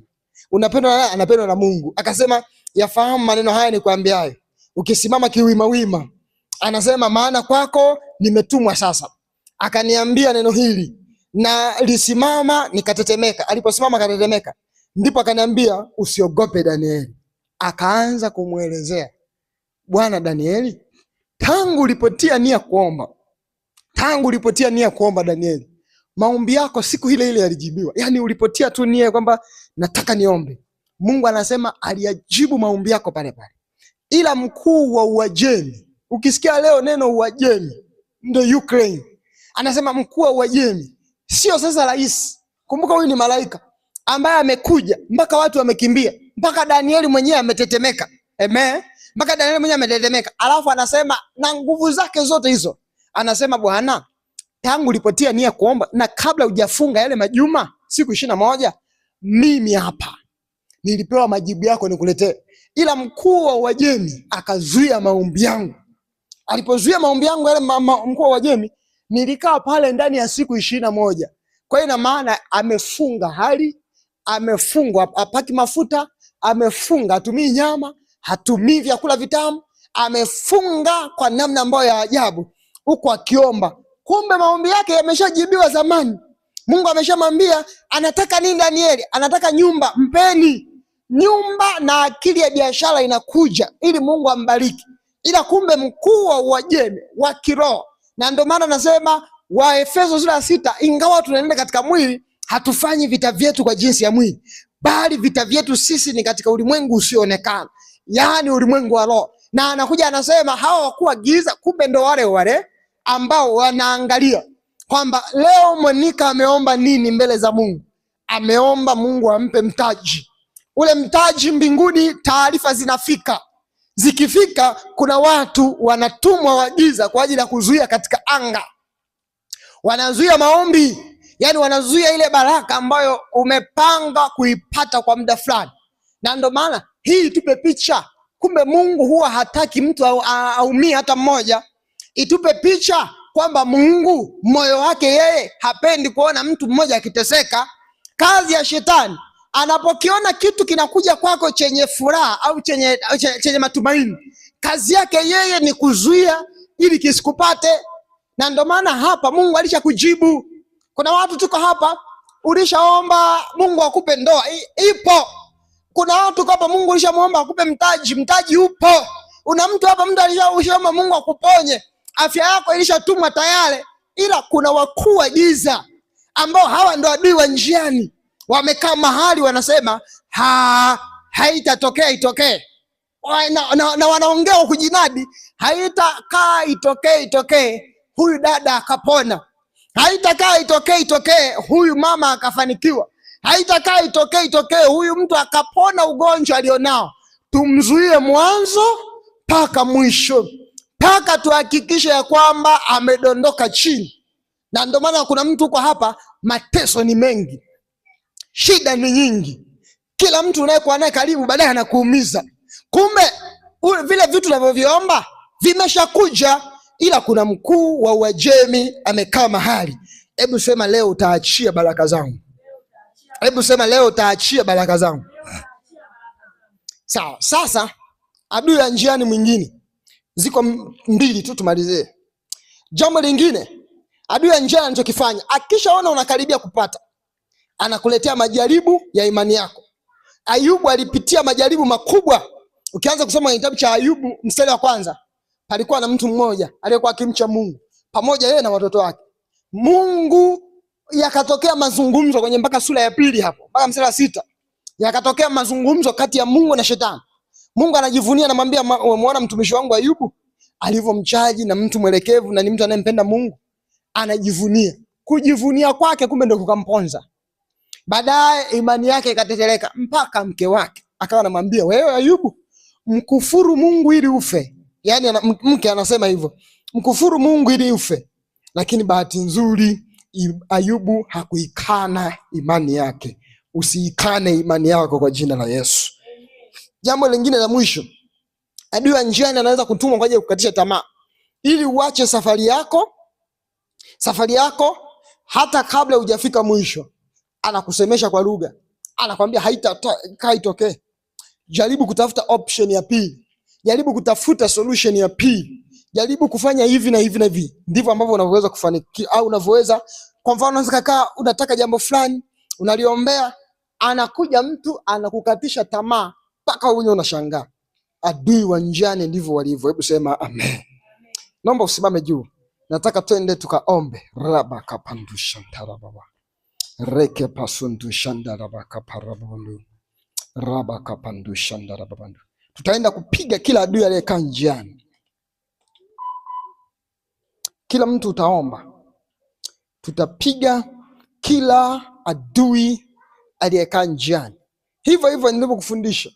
Unapendwa na anapendwa na Mungu. Akasema yafahamu maneno haya nikwambiayo. Ukisimama kiwima wima. Anasema maana kwako nimetumwa sasa. Akaniambia neno hili na lisimama nikatetemeka. Aliposimama akatetemeka. Ndipo akaniambia usiogope Danieli. Akaanza kumuelezea. Bwana Danieli, tangu ulipotia nia kuomba Danieli, maombi yako siku ile ile yalijibiwa. Yani ulipotia tu nia kwamba nataka niombe, Mungu anasema aliyajibu maombi yako pale pale. Ila mkuu wa Uajemi, ukisikia leo neno Uajemi ndio Ukraine, anasema mkuu wa Uajemi sio sasa rais. Kumbuka huyu ni malaika ambaye amekuja mpaka watu wamekimbia, mpaka Danieli mwenyewe ametetemeka. Amen. Mpaka Danieli mwenyewe ametetemeka. Alafu anasema na nguvu zake zote hizo, anasema Bwana, tangu ulipotia nia kuomba na kabla hujafunga yale majuma siku 21, mimi hapa nilipewa majibu yako nikuletee. Ila mkuu wa Uajemi akazuia maombi yangu. Alipozuia maombi yangu yale mkuu wa Uajemi, nilikaa pale ndani ya siku 21. Kwa hiyo ina maana amefunga hali, amefungwa hapaki mafuta, amefunga hatumii nyama, hatumii vyakula vitamu, amefunga kwa namna ambayo ya ajabu huko akiomba. Kumbe maombi yake yameshajibiwa zamani. Mungu ameshamwambia anataka nini Danieli? Anataka nyumba, mpeni nyumba na akili ya biashara inakuja ili Mungu ambariki. Ila kumbe mkuu wa Uajemi wa kiroho, na ndio maana nasema Waefeso sura 6, ingawa tunaenda katika mwili, hatufanyi vita vyetu kwa jinsi ya mwili, bali vita vyetu sisi ni katika ulimwengu usioonekana, yaani ulimwengu wa roho. Na anakuja anasema hawa wakuu wa giza kumbe ndo wale ambao wanaangalia kwamba leo Monica ameomba nini mbele za Mungu. Ameomba Mungu ampe mtaji. Ule mtaji mbinguni, taarifa zinafika. Zikifika, kuna watu wanatumwa wa giza kwa ajili ya kuzuia katika anga. Wanazuia maombi, yani wanazuia ile baraka ambayo umepanga kuipata kwa muda fulani. Na ndio maana hii tupe picha. Kumbe Mungu huwa hataki mtu aumie hata mmoja. Itupe picha kwamba Mungu moyo wake yeye hapendi kuona mtu mmoja akiteseka. Kazi ya shetani, anapokiona kitu kinakuja kwako chenye furaha au chenye matumaini, kazi yake yeye ni kuzuia ili kisikupate. Na ndio maana hapa Mungu alishakujibu. Kuna watu tuko hapa, ulishaomba Mungu akupe ndoa, ipo. Kuna watu hapa Mungu ulishamuomba akupe mtaji upo. Una mtu hapa, mtu alishaomba Mungu akuponye, afya yako ilishatumwa tayari. Ila kuna wakuu wa giza ambao hawa ndio adui wa njiani, wamekaa mahali wanasema haitatokea itokee, na wanaongea kwa kujinadi, haitakaa itokee huyu dada akapona, haitakaa itokee huyu mama akafanikiwa, haitakaa itokee huyu mtu akapona ugonjwa alionao. Tumzuie mwanzo mpaka mwisho, mpaka tuhakikishe ya kwamba amedondoka chini. Na ndio maana kuna mtu kwa hapa, mateso ni mengi, shida ni nyingi, kila mtu unayekuwa naye karibu baadaye anakuumiza. Kumbe vile vitu unavyoviomba vimeshakuja, ila kuna mkuu wa Uajemi amekaa mahali. Hebu sema leo utaachia baraka zangu. Hebu sema leo utaachia baraka zangu. Sawa. Sasa adui ya njiani mwingine, ziko mbili tu tumalizie. Jambo lingine adui ya njiani anachokifanya, akishaona unakaribia kupata, anakuletea majaribu ya imani yako. Ayubu alipitia majaribu makubwa. Ukianza kusoma kitabu cha Ayubu mstari wa kwanza, palikuwa na mtu mmoja aliyekuwa akimcha Mungu pamoja yeye na watoto wake. Mungu yakatokea mazungumzo kwenye mpaka sura ya pili hapo mpaka mstari wa 6. Yakatokea mazungumzo kati ya Mungu na shetani. Mungu anajivunia, anamwambia, umeona mtumishi wangu Ayubu alivyomchaji na mtu mwelekevu na ni mtu anayempenda Mungu. Anajivunia. Kujivunia kwake kumbe ndio kukamponza. Baadaye imani yake ikateteleka mpaka mke wake akawa anamwambia, wewe Ayubu, mkufuru Mungu ili ufe. Yaani mke anasema hivyo, mkufuru Mungu ili ufe. Lakini bahati nzuri Ayubu hakuikana imani yake. Usiikane imani yako kwa jina la Yesu. Jambo lingine la mwisho, adui wa njiani anaweza kutumwa kwa ajili ya kukatisha tamaa, ili uache safari yako hata kabla hujafika mwisho. Anakusemesha kwa lugha, anakwambia haitokee. Jaribu kutafuta option ya pili, jaribu kutafuta solution ya pili, jaribu kufanya hivi na hivi na hivi. Ndivyo ambavyo unavyoweza kufanikiwa, au unavyoweza. Kwa mfano, unaweza kukaa unataka jambo fulani, unaliombea, anakuja mtu anakukatisha tamaa mpaka wewe unashangaa. Adui wa njiani ndivyo walivyo. Hebu sema amen. Naomba usimame juu, nataka twende tukaombe. Raba kapandusha tarababa reke pasundu shandaraba kaparabandu raba kapandu shandarabandu. Tutaenda kupiga kila adui aliyekaa njiani. Kila mtu utaomba, tutapiga kila adui aliyekaa njiani. Hivyo nilivyokufundisha,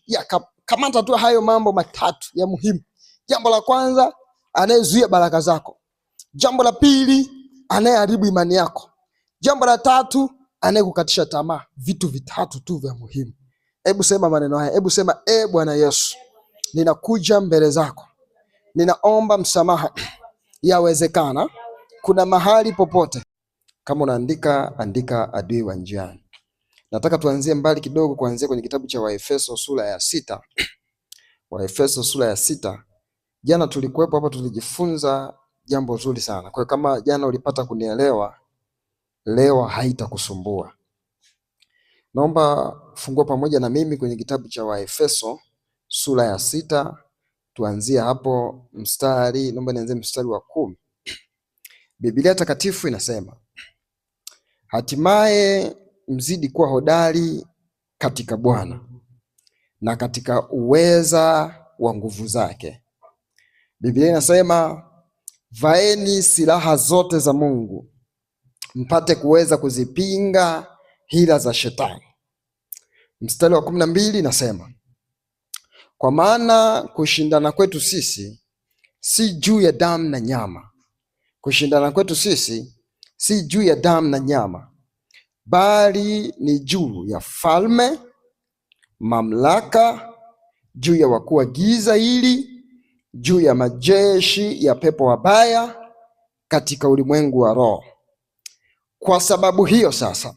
kamata tu hayo mambo matatu ya muhimu. Jambo la kwanza, anayezuia baraka zako. Jambo la pili, anayeharibu imani yako. Jambo la tatu, anayekukatisha tamaa. Vitu vitatu tu vya muhimu. Hebu sema maneno haya. Hebu sema, Bwana Yesu, ninakuja mbele zako, ninaomba msamaha. Yawezekana kuna mahali popote, kama unaandika, andika adui wa njiani. Nataka tuanzie mbali kidogo, kuanzia kwenye kitabu cha Waefeso sura ya 6. Waefeso sura ya 6. Jana tulikuwepo hapa, tulijifunza jambo zuri sana. Kwa hiyo kama jana ulipata kunielewa, leo haitakusumbua. Naomba fungua pamoja na mimi kwenye kitabu cha Waefeso sura ya 6. Tuanzie hapo mstari, naomba nianze mstari wa 10. Biblia takatifu inasema, hatimaye mzidi kuwa hodari katika Bwana na katika uweza wa nguvu zake. Biblia inasema, vaeni silaha zote za Mungu mpate kuweza kuzipinga hila za shetani. Mstari wa 12 inasema, kwa maana kushindana kwetu sisi si juu ya damu na nyama. Kushindana kwetu sisi si juu ya damu na nyama, bali ni juu ya falme, mamlaka, juu ya wakuu wa giza hili, juu ya majeshi ya pepo wabaya katika ulimwengu wa roho. Kwa sababu hiyo sasa,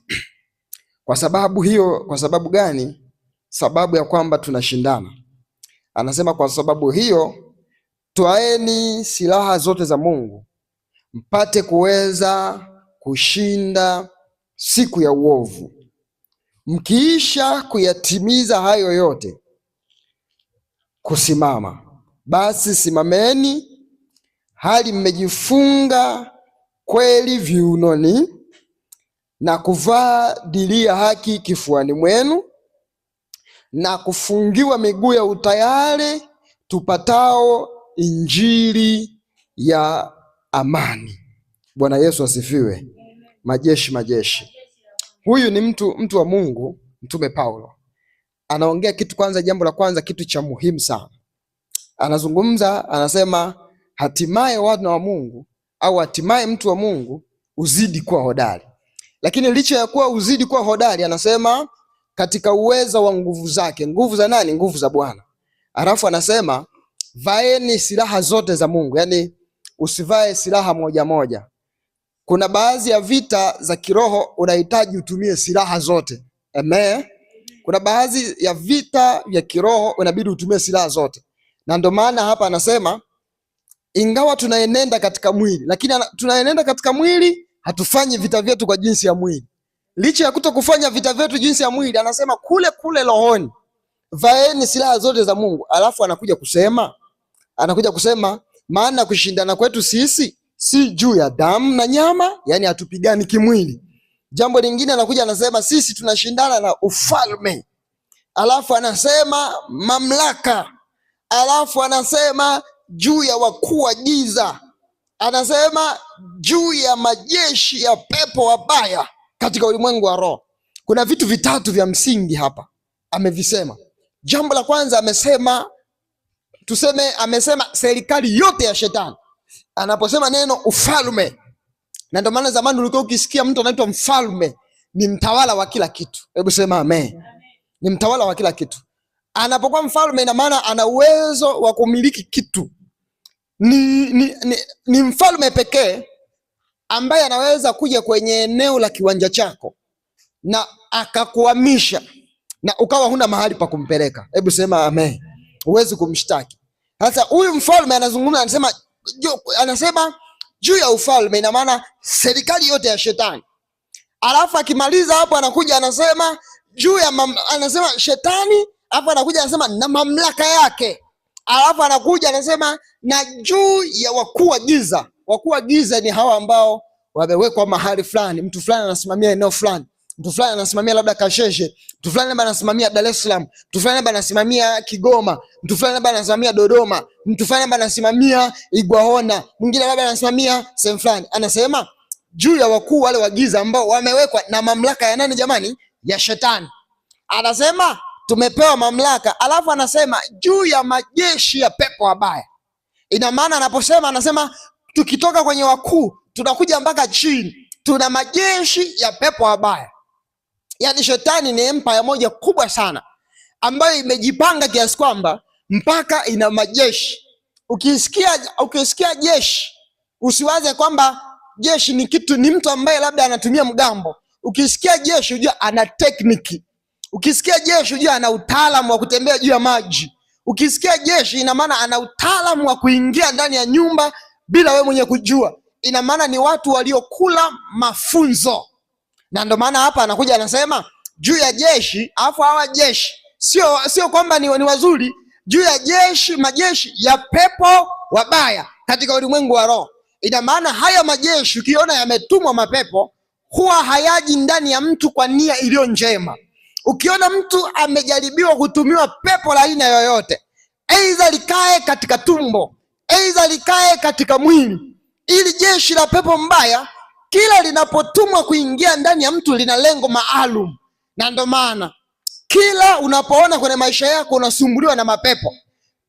kwa sababu gani? Sababu ya kwamba tunashindana. Anasema kwa sababu hiyo twaeni silaha zote za Mungu mpate kuweza kushinda siku ya uovu, mkiisha kuyatimiza hayo yote kusimama. Basi simameni hali mmejifunga kweli viunoni, na kuvaa dirii ya haki kifuani mwenu, na kufungiwa miguu ya utayari tupatao injili ya amani. Bwana Yesu asifiwe. Majeshi majeshi. Huyu ni mtu wa Mungu, Mtume Paulo anaongea kitu kwanza, jambo la kwanza, kitu cha muhimu sana. Anazungumza, anasema hatimaye wana wa Mungu au hatimaye mtu wa Mungu uzidi kuwa hodari. Lakini licha ya kuwa uzidi kuwa hodari, anasema katika uweza wa nguvu zake. Nguvu za nani? Nguvu za Bwana. Alafu anasema vaeni silaha zote za Mungu. Yani usivae silaha moja moja. Kuna baadhi ya vita za kiroho unahitaji utumie silaha zote. Amen. Kuna baadhi ya vita vya kiroho unabidi utumie silaha zote. Na ndio maana hapa anasema ingawa tunaenenda katika mwili, lakini tunaenenda katika mwili, hatufanyi vita vyetu kwa jinsi ya mwili. Licha ya kutokufanya vita vyetu jinsi ya mwili, anasema kule kule rohoni vaeni silaha zote za Mungu. Alafu anakuja kusema maana kushindana kwetu sisi si juu ya damu na nyama, yani hatupigani kimwili. Jambo lingine anakuja anasema sisi tunashindana na ufalme. Alafu anasema mamlaka. Alafu anasema juu ya wakuu wa giza. Anasema juu ya majeshi ya pepo wabaya katika ulimwengu wa roho. Kuna vitu vitatu vya msingi hapa amevisema. Jambo la kwanza amesema serikali yote ya shetani. Anaposema neno ufalme, na ndio maana zamani ulikuwa ukisikia mtu anaitwa mfalme, ni mtawala wa kila kitu. Hebu sema amen. Ni mtawala wa kila kitu. Anapokuwa mfalme, ina maana ana uwezo wa kumiliki kitu. Ni mfalme pekee ambaye anaweza kuja kwenye eneo la kiwanja chako na akakuhamisha na ukawa huna mahali pa kumpeleka. Hebu sema amen. Huwezi kumshtaki. Sasa huyu mfalme anazungumza, anasema juu ya ufalme, ina maana serikali yote ya shetani. Alafu akimaliza hapo anakuja anasema juu ya anasema shetani, alafu anakuja anasema na mamlaka yake. Alafu anakuja anasema na juu ya wakuu wa giza. Wakuu wa giza ni hawa ambao wamewekwa mahali fulani. Mtu fulani anasimamia eneo fulani. Mtu fulani anasimamia labda Kasheshe, mtu fulani labda anasimamia Dar es Salaam, mtu fulani labda anasimamia Kigoma, mtu fulani labda anasimamia Dodoma, mtu fulani labda anasimamia Igwahona, mwingine labda anasimamia sehemu fulani. Anasema juu ya wakuu wale wa giza ambao wamewekwa na mamlaka ya nani jamani? Ya shetani. Anasema tumepewa mamlaka. Alafu anasema juu ya majeshi ya pepo wabaya. Ina maana anaposema, anasema tukitoka kwenye wakuu tunakuja mpaka chini, tuna majeshi ya pepo wabaya. Yaani shetani ni empire moja kubwa sana ambayo imejipanga kiasi kwamba mpaka ina majeshi. Ukisikia jeshi, usiwaze kwamba jeshi ni kitu, ni mtu ambaye labda anatumia mgambo. Ukisikia jeshi unajua ana tekniki. Ukisikia jeshi unajua ana utaalamu wa kutembea juu ya maji. Ukisikia jeshi ina maana ana utaalamu wa kuingia ndani ya nyumba bila wewe mwenye kujua. Ina maana ni watu waliokula mafunzo. Na ndio maana hapa anakuja anasema juu ya jeshi, afu hawa jeshi sio kwamba ni wazuri, juu ya jeshi, majeshi ya pepo wabaya katika ulimwengu wa roho. Ina maana haya majeshi ukiona yametumwa mapepo, huwa hayaji ndani ya mtu kwa nia iliyo njema. Ukiona mtu amejaribiwa kutumiwa pepo la aina yoyote, aidha likae katika tumbo, aidha likae katika mwili, ili jeshi la pepo mbaya kila linapotumwa kuingia ndani ya mtu lina lengo maalum. Na ndio maana kila unapoona kwenye maisha yako unasumbuliwa na mapepo,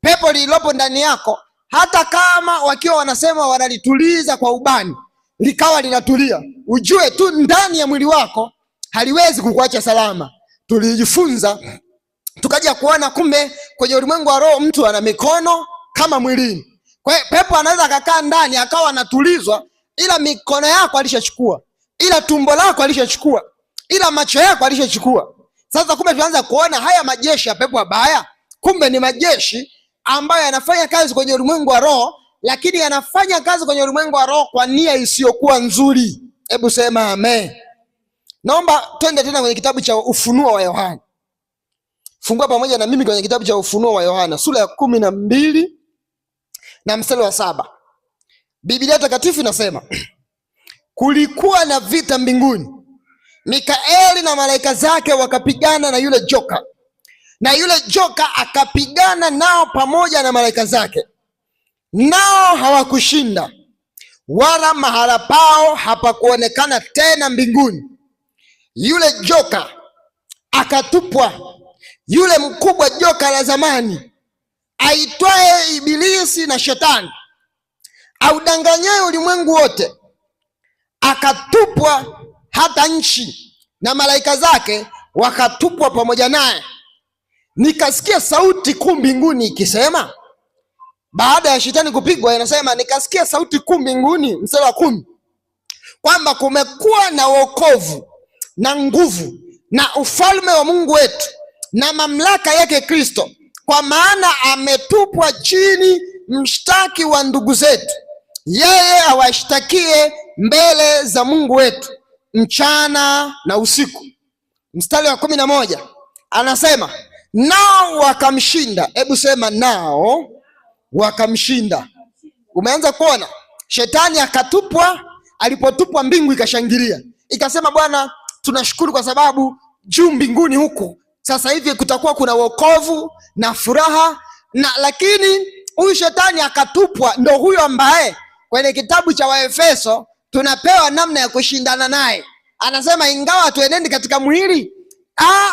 pepo lililopo ndani yako, hata kama wakiwa wanasema wanalituliza kwa ubani, likawa linatulia, ujue tu ndani ya mwili wako haliwezi kukuacha salama. Tulijifunza tukaja kuona kumbe kwenye ulimwengu wa roho mtu ana mikono kama mwilini. Kwa hiyo pepo anaweza akakaa ndani akawa anatulizwa, ila mikono yako alishachukua, ila tumbo lako alishachukua, ila macho yako alishachukua. Sasa kumbe tuanza kuona haya majeshi ya pepo wabaya, kumbe ni majeshi ambayo yanafanya kazi kwenye ulimwengu wa roho, lakini yanafanya kazi kwenye ulimwengu wa roho kwa nia isiyokuwa nzuri. Hebu sema amen. Naomba twende tena kwenye kitabu cha Ufunuo wa Yohana. Fungua pamoja na mimi kwenye kitabu cha Ufunuo wa Yohana sura ya 12 na mstari wa 7. Biblia Takatifu inasema kulikuwa na vita mbinguni, Mikaeli na malaika zake wakapigana na yule joka, na yule joka akapigana nao pamoja na malaika zake, nao hawakushinda, wala mahala pao hapakuonekana tena mbinguni. Yule joka akatupwa, yule mkubwa joka la zamani aitwaye Ibilisi na Shetani, audanganyaye ulimwengu wote, akatupwa hata nchi, na malaika zake wakatupwa pamoja naye. Nikasikia sauti kuu mbinguni ikisema, baada ya Shetani kupigwa, inasema nikasikia sauti kuu mbinguni, mstari wa 10, kwamba kumekuwa na wokovu na nguvu na ufalme wa Mungu wetu na mamlaka yake Kristo, kwa maana ametupwa chini mshtaki wa ndugu zetu, yeye awashtakie mbele za Mungu wetu mchana na usiku. Mstari wa 11 anasema nao wakamshinda. Hebu sema nao wakamshinda. Umeanza kuona Shetani akatupwa. Alipotupwa, mbingu ikashangilia, ikasema, Bwana tunashukuru kwa sababu juu mbinguni huku sasa hivi kutakuwa kuna wokovu na furaha. Na lakini huyu Shetani akatupwa, ndo huyo ambaye kwenye kitabu cha Waefeso tunapewa namna ya kushindana naye. Anasema ingawa tuenendi katika mwili,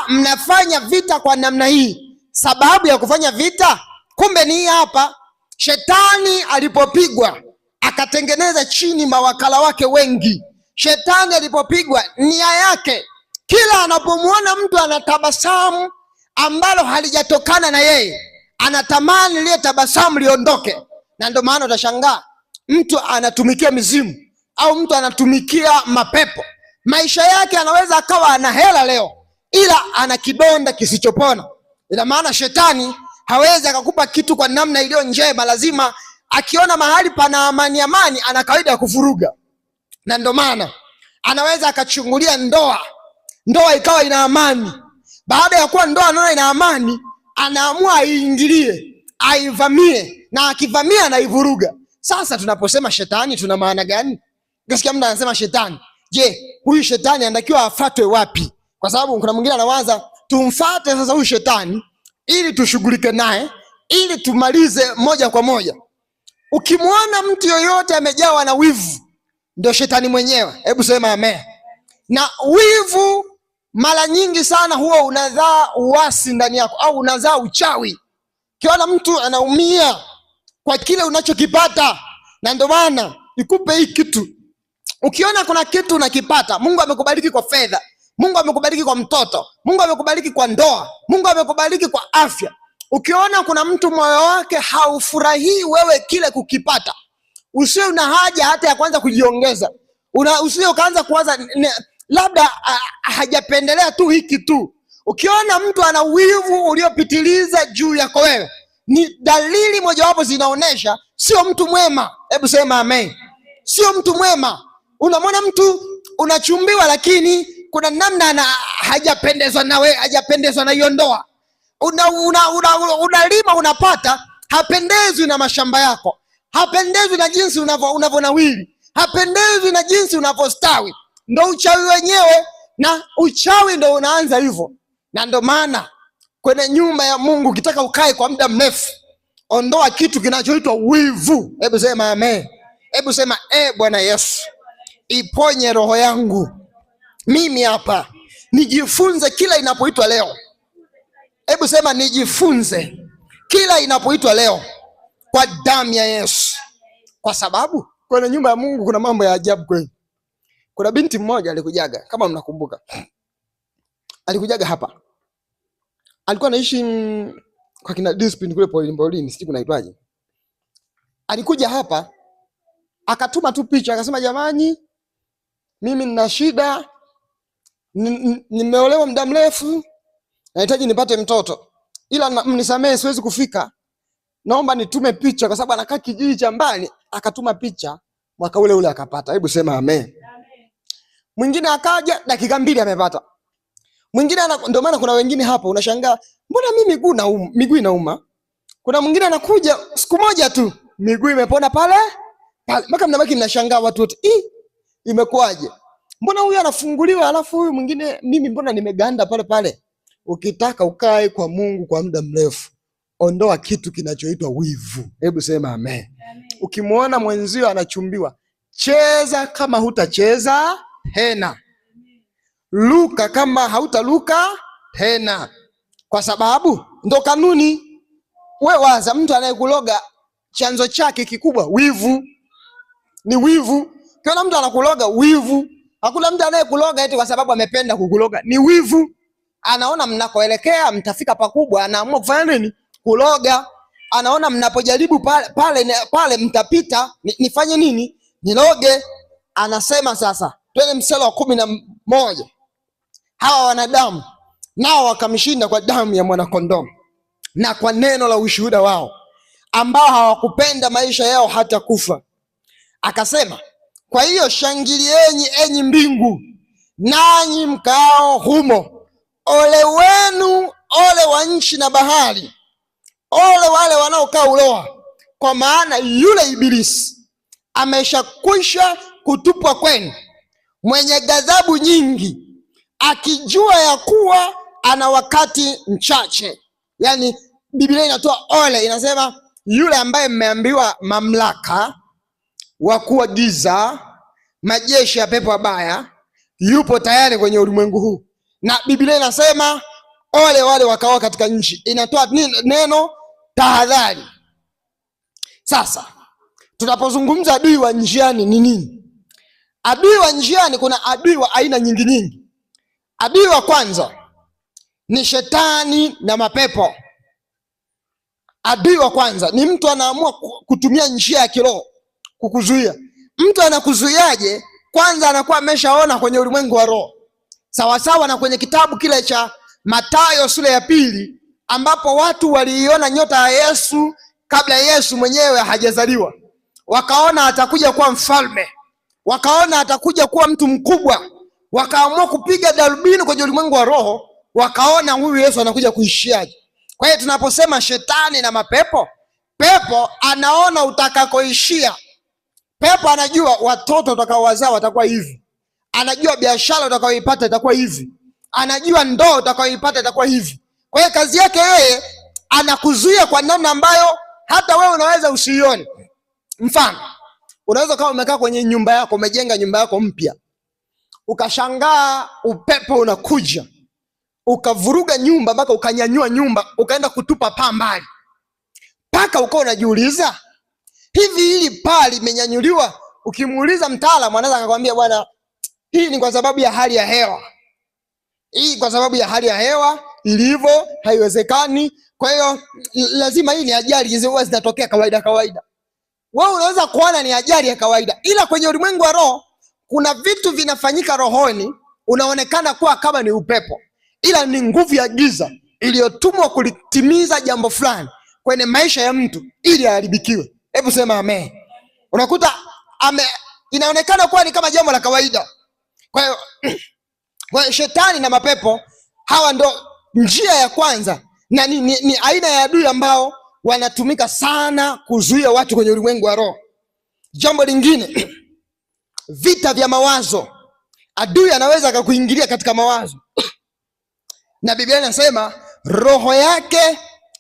mnafanya vita kwa namna hii. Sababu ya kufanya vita kumbe ni hii hapa. Shetani alipopigwa akatengeneza chini mawakala wake wengi. Shetani alipopigwa, nia yake kila anapomwona mtu anatabasamu ambalo halijatokana na yeye, anatamani lile tabasamu liondoke. Na ndio maana utashangaa mtu anatumikia mizimu au mtu anatumikia mapepo. Maisha yake anaweza akawa ana hela leo, ila ana kidonda kisichopona. Ina maana Shetani hawezi akakupa kitu kwa namna iliyo njema. Lazima akiona mahali pana amani, ana kawaida ya kuvuruga. Na ndio maana anaweza akachungulia ndoa ikawa ina amani. Baada ya kuwa ndoa anaona ina amani, anaamua aiingilie, aivamie, na akivamia anaivuruga. Sasa tunaposema Shetani tuna maana gani? Ukisikia mtu anasema Shetani, je, huyu Shetani anatakiwa afatwe wapi? Kwa sababu kuna mwingine anawaza tumfate sasa huyu Shetani ili tushughulike naye, ili tumalize moja kwa moja. Ukimwona mtu yoyote amejawa na wivu, ndio Shetani mwenyewe. Hebu sema amen. Na wivu mara nyingi sana huwa unazaa uasi ndani yako, au unazaa uchawi. Ukiona mtu anaumia kwa kile unachokipata, na ndio maana nikupe hii kitu. Ukiona kuna kitu unakipata, Mungu amekubariki kwa fedha, Mungu amekubariki kwa mtoto, Mungu amekubariki kwa ndoa, Mungu amekubariki kwa afya. Ukiona kuna mtu moyo wake haufurahii wewe kile kukipata, usiwe una haja hata ya kwanza kujiongeza. Usiwe ukaanza kuwaza labda hajapendelea tu hiki tu. Ukiona mtu ana wivu uliopitiliza juu yako wewe, ni dalili mojawapo zinaonesha sio mtu mwema. Hebu sema amen. Sio mtu mwema. Unamwona mtu unachumbiwa, lakini kuna namna hajapendezwa na wewe, hajapendezwa na hiyo ndoa. Unalima unapata, hapendezwi na mashamba yako, hapendezwi na jinsi unavyonawili, hapendezwi na jinsi unavyostawi. Ndo uchawi wenyewe, na uchawi ndo unaanza hivyo. Na ndo maana kwenye nyumba ya Mungu ukitaka ukae kwa muda mrefu, ondoa kitu kinachoitwa wivu. Hebu sema amen. Hebu sema Bwana Yesu, iponye roho yangu mimi hapa, nijifunze kila inapoitwa leo. Hebu sema nijifunze kila inapoitwa leo kwa damu ya Yesu. Kwa sababu kwenye nyumba ya Mungu kuna mambo ya ajabu kweli. Kuna binti mmoja alikujaga, kama mnakumbuka, alikujaga hapa. Alikuwa anaishi kwa kina Discipline kule Pauline, sijui kunaitwaje. Alikuja hapa akatuma tu picha, akasema jamani, mimi nina shida, nimeolewa muda mrefu, nahitaji nipate mtoto, ila mnisamehe siwezi kufika. naomba nitume picha, kwa sababu anakaa kijiji cha mbali, akatuma picha, mwaka ule ule akapata. Hebu sema amen. Mwingine akaja dakika 2 amepata. Mwingine ndio maana kuna wengine hapa unashangaa, mbona mimi miguu inauma? Kuna mwingine anakuja siku moja tu miguu imepona pale pale, mpaka mnabaki mnashangaa watu wote, imekuwaje? Mbona huyu anafunguliwa alafu huyu mwingine mimi mbona nimeganda pale pale? Ukitaka ukae kwa Mungu kwa muda mrefu, ondoa kitu kinachoitwa wivu. Hebu sema amen. Ukimwona mwenzio anachumbiwa, cheza kama hutacheza tena, luka kama hautaluka tena, kwa sababu ndo kanuni. We waza, mtu anayekuloga chanzo chake kikubwa wivu, ni wivu. Kiona mtu anakuloga wivu. Hakuna mtu anayekuloga eti kwa sababu amependa kukuloga, ni wivu. Anaona mnakoelekea mtafika pakubwa, anaamua kufanya nini? Kuloga. Anaona mnapojaribu pale mtapita, nifanye nini? Niloge. Anasema sasa, twende mstari wa 11. Hawa wanadamu nao wakamshinda kwa damu ya mwanakondoo na kwa neno la ushuhuda wao, ambao hawakupenda maisha yao hata kufa. Akasema, kwa hiyo shangilieni enyi mbingu, nanyi mkao humo. Ole wenu, ole wa nchi na bahari, ole wale wanaokaa Uloa, kwa maana yule Ibilisi ameshakwisha kutupwa kwenu, mwenye ghadhabu nyingi, akijua ya kuwa ana wakati mchache. Yani Biblia inatoa ole, inasema yule ambaye mmeambiwa mamlaka, wakuu wa giza, majeshi ya pepo wabaya, yupo tayari kwenye ulimwengu huu. Na Biblia inasema ole wale wakao katika nchi. Inatoa neno tahadhari. Sasa tunapozungumza adui wa njiani ni nini? Adui wa njiani, kuna adui wa aina nyingi. Adui wa kwanza ni shetani na mapepo. Adui wa kwanza ni mtu anaamua kutumia njia ya kiroho kukuzuia. Mtu anakuzuiaje? Kwanza anakuwa ameshaona kwenye ulimwengu wa roho, sawasawa na kwenye kitabu kile cha Mathayo sura ya 2, ambapo watu waliiona nyota ya Yesu kabla Yesu mwenyewe hajazaliwa. Wakaona atakuja kuwa mfalme, wakaona atakuja kuwa mtu mkubwa, wakaamua kupiga darubini kwenye ulimwengu wa roho, wakaona huyu Yesu anakuja kuishiaje. Kwa hiyo tunaposema shetani na mapepo, pepo anaona utakakoishia. Pepo anajua watoto utakaowazaa watakuwa hivi, anajua biashara utakayoipata itakuwa hivi, anajua ndoa utakayoipata itakuwa hivi. Kwa hiyo kazi yake yeye anakuzuia kwa namna ambayo hata wewe unaweza usiione. Mfano, unaweza kama umekaa kwenye nyumba yako, umejenga nyumba yako mpya, ukashangaa upepo unakuja ukavuruga nyumba mpaka ukanyanyua nyumba ukaenda kutupa paa mbali, mpaka uko unajiuliza, hivi hili paa limenyanyuliwa? Ukimuuliza mtaalamu anaweza akakwambia, bwana, hii ni kwa sababu ya hali ya hewa. Hii kwa sababu ya hali ya hewa ilivyo, haiwezekani. Kwa hiyo lazima, hii ni ajali hizo zinatokea kawaida. Wewe unaweza kuona ni ajali ya kawaida, ila kwenye ulimwengu wa roho kuna vitu vinafanyika rohoni, unaonekana kuwa kama ni upepo, ila ni nguvu ya giza iliyotumwa kulitimiza jambo fulani kwenye maisha ya mtu ili aharibikiwe. Hebu sema amen. Unakuta inaonekana kuwa ni kama jambo la kawaida. Kwa hiyo shetani na mapepo hawa ndo njia ya kwanza, na ni aina ya adui ambao wanatumika sana kuzuia watu kwenye ulimwengu wa roho. Jambo lingine, vita vya mawazo. Adui anaweza akakuingilia katika mawazo na Biblia inasema roho yake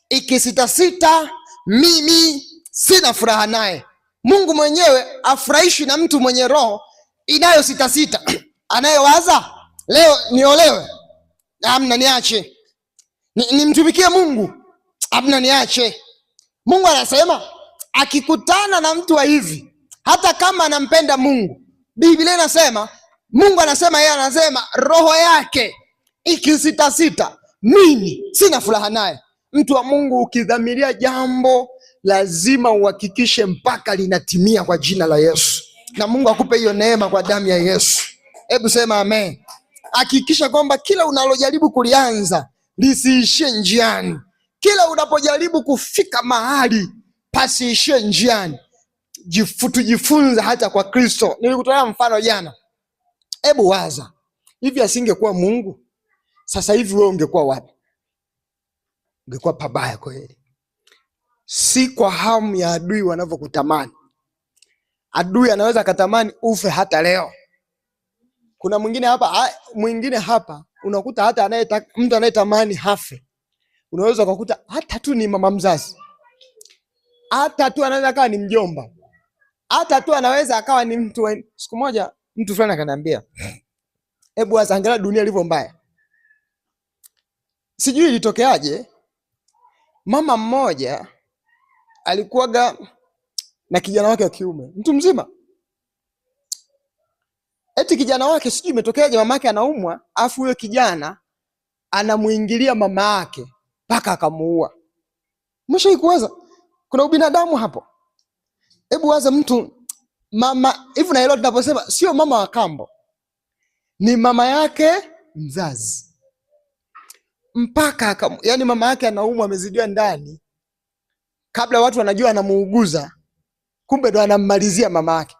ikisitasita, mimi sina furaha naye. Mungu mwenyewe afurahishi na mtu mwenye roho inayositasita, anayewaza leo niolewe, amna niache, nimtumikie Mungu, amna niache. Mungu anasema akikutana na mtu wa hivi, hata kama anampenda Mungu, Biblia inasema, Mungu anasema, yeye anasema roho yake ikisitasita, mimi sina furaha naye. Mtu wa Mungu, ukidhamiria jambo lazima uhakikishe mpaka linatimia kwa jina la Yesu, na Mungu akupe hiyo neema kwa damu ya Yesu. Hebu sema amen. Hakikisha kwamba kila unalojaribu kulianza lisiishie njiani. Kila unapojaribu kufika mahali pasiishie njiani. Tujifunze hata kwa Kristo. Nilikutolea mfano jana. Hebu waza, hivi asingekuwa Mungu, sasa hivi wewe ungekuwa wapi? Ungekuwa pabaya kweli. Si kwa hamu ya adui wanavyokutamani. Adui anaweza katamani ufe hata leo. Kuna mwingine hapa unakuta hata mtu anayetamani hafe, unaweza kukuta hata tu ni mama mzazi, hata tu anaweza akawa ni mjomba, hata tu anaweza akawa ni mtu. Siku moja mtu fulani akaniambia, hebu angalia dunia ilivyo mbaya. Sijui ilitokeaje, mama mmoja alikuwaga na kijana wake wa kiume, mtu mzima. Eti kijana wake sijui imetokeaje, mamake anaumwa, afu huyo kijana anamuingilia mama yake mpaka akamuua. Umeshaikuwaza kuna ubinadamu hapo? Hebu waza mtu mama hivi, na hilo tunaposema sio mama wa kambo, ni mama yake mzazi, mpaka yani mama yake anaumwa, amezidiwa ndani, kabla watu wanajua anamuuguza, kumbe ndo anammalizia mama yake.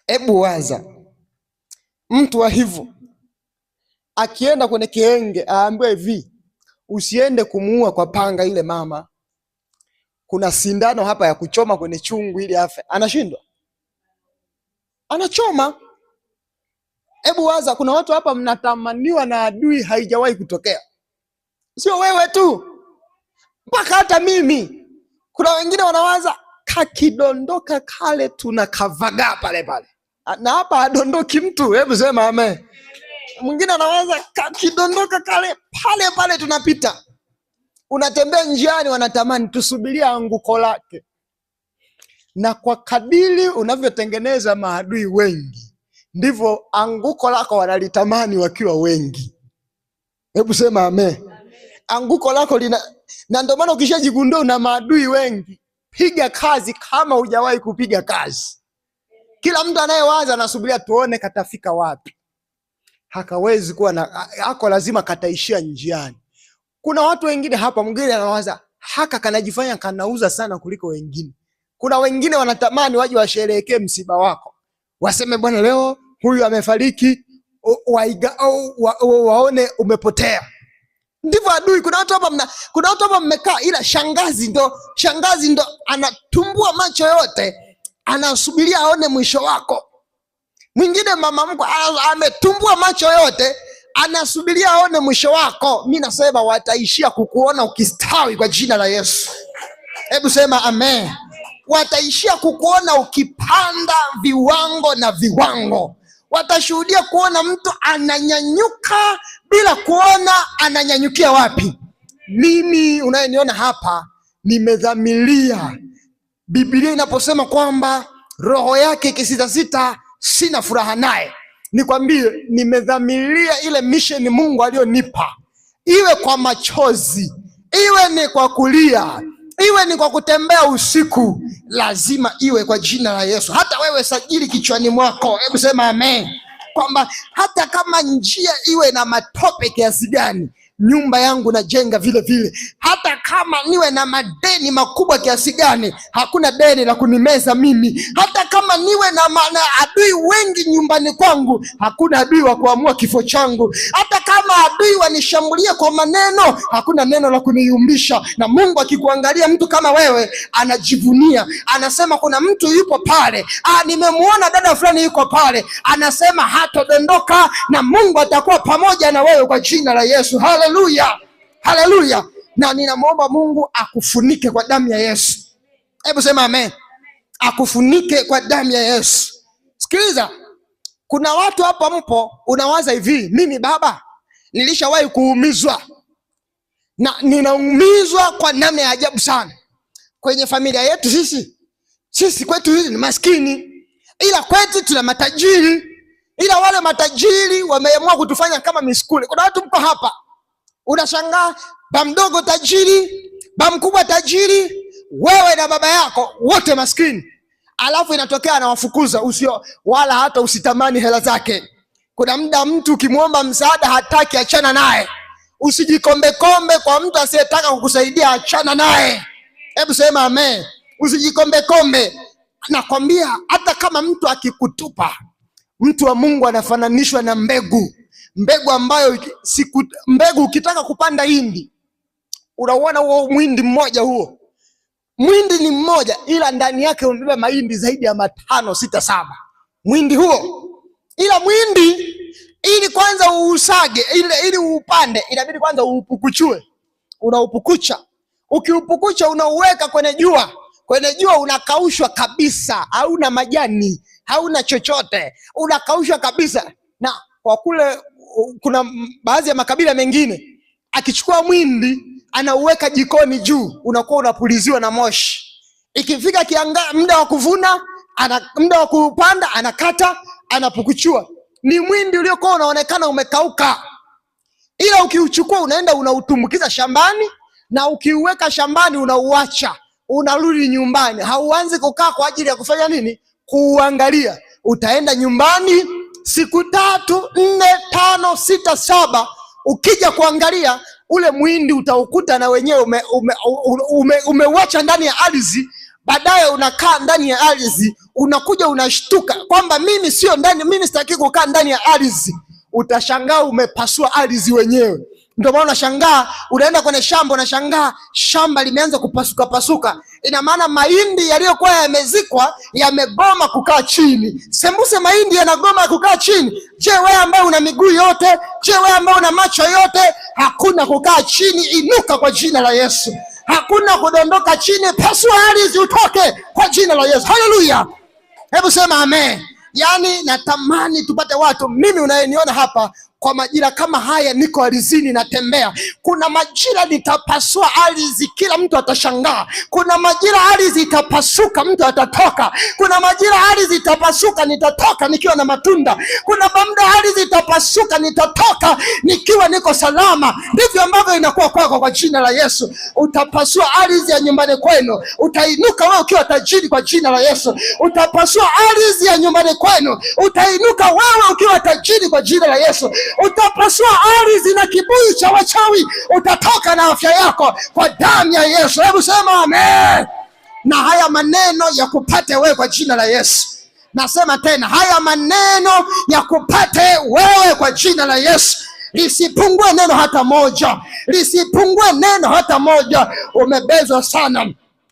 Hebu waza mtu wa hivyo akienda kwenye kienge aambiwe hivi, usiende kumuua kwa panga ile mama, kuna sindano hapa ya kuchoma kwenye chungu ili afe, anashindwa? Anachoma. Hebu waza, kuna watu hapa mnatamaniwa na adui, haijawahi kutokea. Sio wewe tu, mpaka hata mimi. Kuna wengine wanawaza kakidondoka kale tunakavaga pale pale, na hapa adondoki mtu. Hebu sema amen. Mwingine anawaza kakidondoka kale pale pale tunapita. Unatembea njiani, wanatamani tusubiria anguko lake. Na kwa kadiri unavyotengeneza maadui wengi, ndivyo anguko lako wanalitamani wakiwa wengi. Hebu sema amen. Anguko lako na ndio maana ukishajigundua una maadui wengi, piga kazi kama hujawahi kupiga kazi. Kila mtu anayewaza anasubiria tuone katafika wapi. Hakawezi kuwa hako, lazima kataishia njiani. Kuna watu wengine hapa, mwingine anawaza haka kanajifanya kanauza sana kuliko wengine. Kuna wengine wanatamani waje washerehekee msiba wako, waseme bwana leo huyu amefariki, waone umepotea. Ndivyo adui. Kuna watu hapa mmekaa, ila shangazi ndo anatumbua macho yote, anasubiria aone mwisho wako. Mwingine mama mkwe ametumbua macho yote, anasubiria aone mwisho wako. Mimi nasema wataishia kukuona ukistawi kwa jina la Yesu. Hebu sema amen. Wataishia kukuona ukipanda viwango na viwango. Watashuhudia kuona mtu ananyanyuka bila kuona ananyanyukia wapi. Mimi unayeniona hapa nimedhamiria. Biblia inaposema kwamba roho yake ikisitasita sina furaha naye, nikwambie nimedhamiria ile mission Mungu aliyonipa, iwe kwa machozi, iwe ni kwa kulia, iwe ni kwa kutembea usiku, lazima iwe kwa jina la Yesu. Hata wewe sajili kichwani mwako, hebu sema amen, kwamba hata kama njia iwe na matope kiasi gani, nyumba yangu najenga vile vile. Hata kama niwe na madeni makubwa kiasi gani, hakuna deni la kunimeza mimi. Hata kama niwe na adui wengi nyumbani kwangu, hakuna adui wa kuamua kifo changu. Hata kama adui wanishambulia kwa maneno, hakuna neno la kuniyumbisha. Na Mungu akikuangalia mtu kama wewe, anajivunia, anasema kuna mtu yupo pale, nimemuona dada fulani yuko pale, anasema hatodondoka, na Mungu atakuwa pamoja na wewe kwa jina la Yesu. Haleluya, haleluya. Na ninamwomba Mungu akufunike kwa damu ya Yesu. Hebu sema amen. Akufunike kwa damu ya Yesu. Sikiliza, kuna watu hapa mpo unawaza hivi, mimi baba nilishawahi kuumizwa, na ninaumizwa kwa namna ya ajabu sana. Kwenye familia yetu sisi kwetu hizi ni maskini, ila kwetu tuna matajiri, ila wale matajiri wameamua kutufanya kama miskule. Kuna watu mko hapa unashangaa, ba mdogo tajiri, ba mkubwa tajiri, wewe na baba yako wote maskini. Alafu inatokea anawafukuza, wala hata usitamani hela zake. Kuna muda mtu ukimwomba msaada hataki, achana naye. Usijikombe kombe kwa mtu asiyetaka kukusaidia, achana naye. Hebu sema amen. Usijikombe kombe. Nakwambia hata kama mtu akikutupa, mtu wa Mungu anafananishwa na mbegu. Mbegu ambayo mbegu ukitaka kupanda hindi, unaona huo mwindi mmoja huo. Mwindi ni mmoja ila ndani yake umebeba mahindi zaidi ya 5, 6, 7. Mwindi huo. Ila mwindi ili kwanza uusage, ili uupande, inabidi kwanza uupukuchue. Unaupukucha. Ukiupukucha unauweka kwenye jua. Kwenye jua unakaushwa kabisa, hauna majani, hauna chochote, unakaushwa kabisa. Na kwa kule kuna baadhi ya makabila mengine, akichukua mwindi anauweka jikoni juu, unakuwa unapuliziwa na moshi. Ikifika muda wa kuvuna, muda wa kupanda, anakata, anapukuchua. Ni mwindi uliokuwa unaonekana umekauka. Ila ukiuchukua unaenda unautumbukiza shambani, na ukiuweka shambani unauacha, unarudi nyumbani. Hauanzi kukaa kwa ajili ya kufanya nini? Kuangalia. Utaenda nyumbani siku 3, 4, 5, 6, 7, ukija kuangalia ule mwindi utaukuta na wenyewe umeuacha ndani ya ardhi. Baadaye unakaa ndani ya ardhi, unakuja unashtuka kwamba mimi sio ndani, mimi sitaki kukaa ndani ya ardhi. Utashangaa umepasua ardhi wenyewe. Ndio maana unashangaa, unaenda kwenye shamba, unashangaa shamba limeanza kupasuka pasuka. Ina maana mahindi yaliyokuwa yamezikwa yamegoma kukaa chini. Sembuse mahindi yanagoma kukaa chini. Je, wewe ambaye una miguu yote, je, wewe ambaye una macho yote, hakuna kukaa chini. Inuka kwa jina la Yesu. Hakuna kudondoka chini, pasua ardhi utoke kwa jina la Yesu. Haleluya. Hebu sema amen. Yaani natamani tupate watu, mimi unayeniona hapa, kwa majira kama haya niko ardhini natembea. Kuna majira nitapasua ardhi, kila mtu atashangaa. Kuna majira ardhi itapasuka, mtu atatoka. Kuna majira ardhi itapasuka, nitatoka nikiwa na matunda. Kuna muda ardhi itapasuka, nitatoka nikiwa niko salama. Ndivyo ambavyo inakuwa kwako kwa jina la Yesu. Utapasua ardhi ya nyumbani kwenu. Utainuka wewe ukiwa tajiri kwa jina la Yesu. Utapasua ardhi ya nyumbani kwenu. Utainuka wewe ukiwa tajiri kwa jina la Yesu. Utapasua ardhi na kibuyu cha wachawi. Utatoka na afya yako kwa damu ya Yesu. Hebu sema amen. Na haya maneno ya kupate wewe kwa jina la Yesu. Nasema tena, haya maneno ya kupate wewe kwa jina la Yesu. Lisipungue neno hata moja. Lisipungue neno hata moja. Umebezwa sana,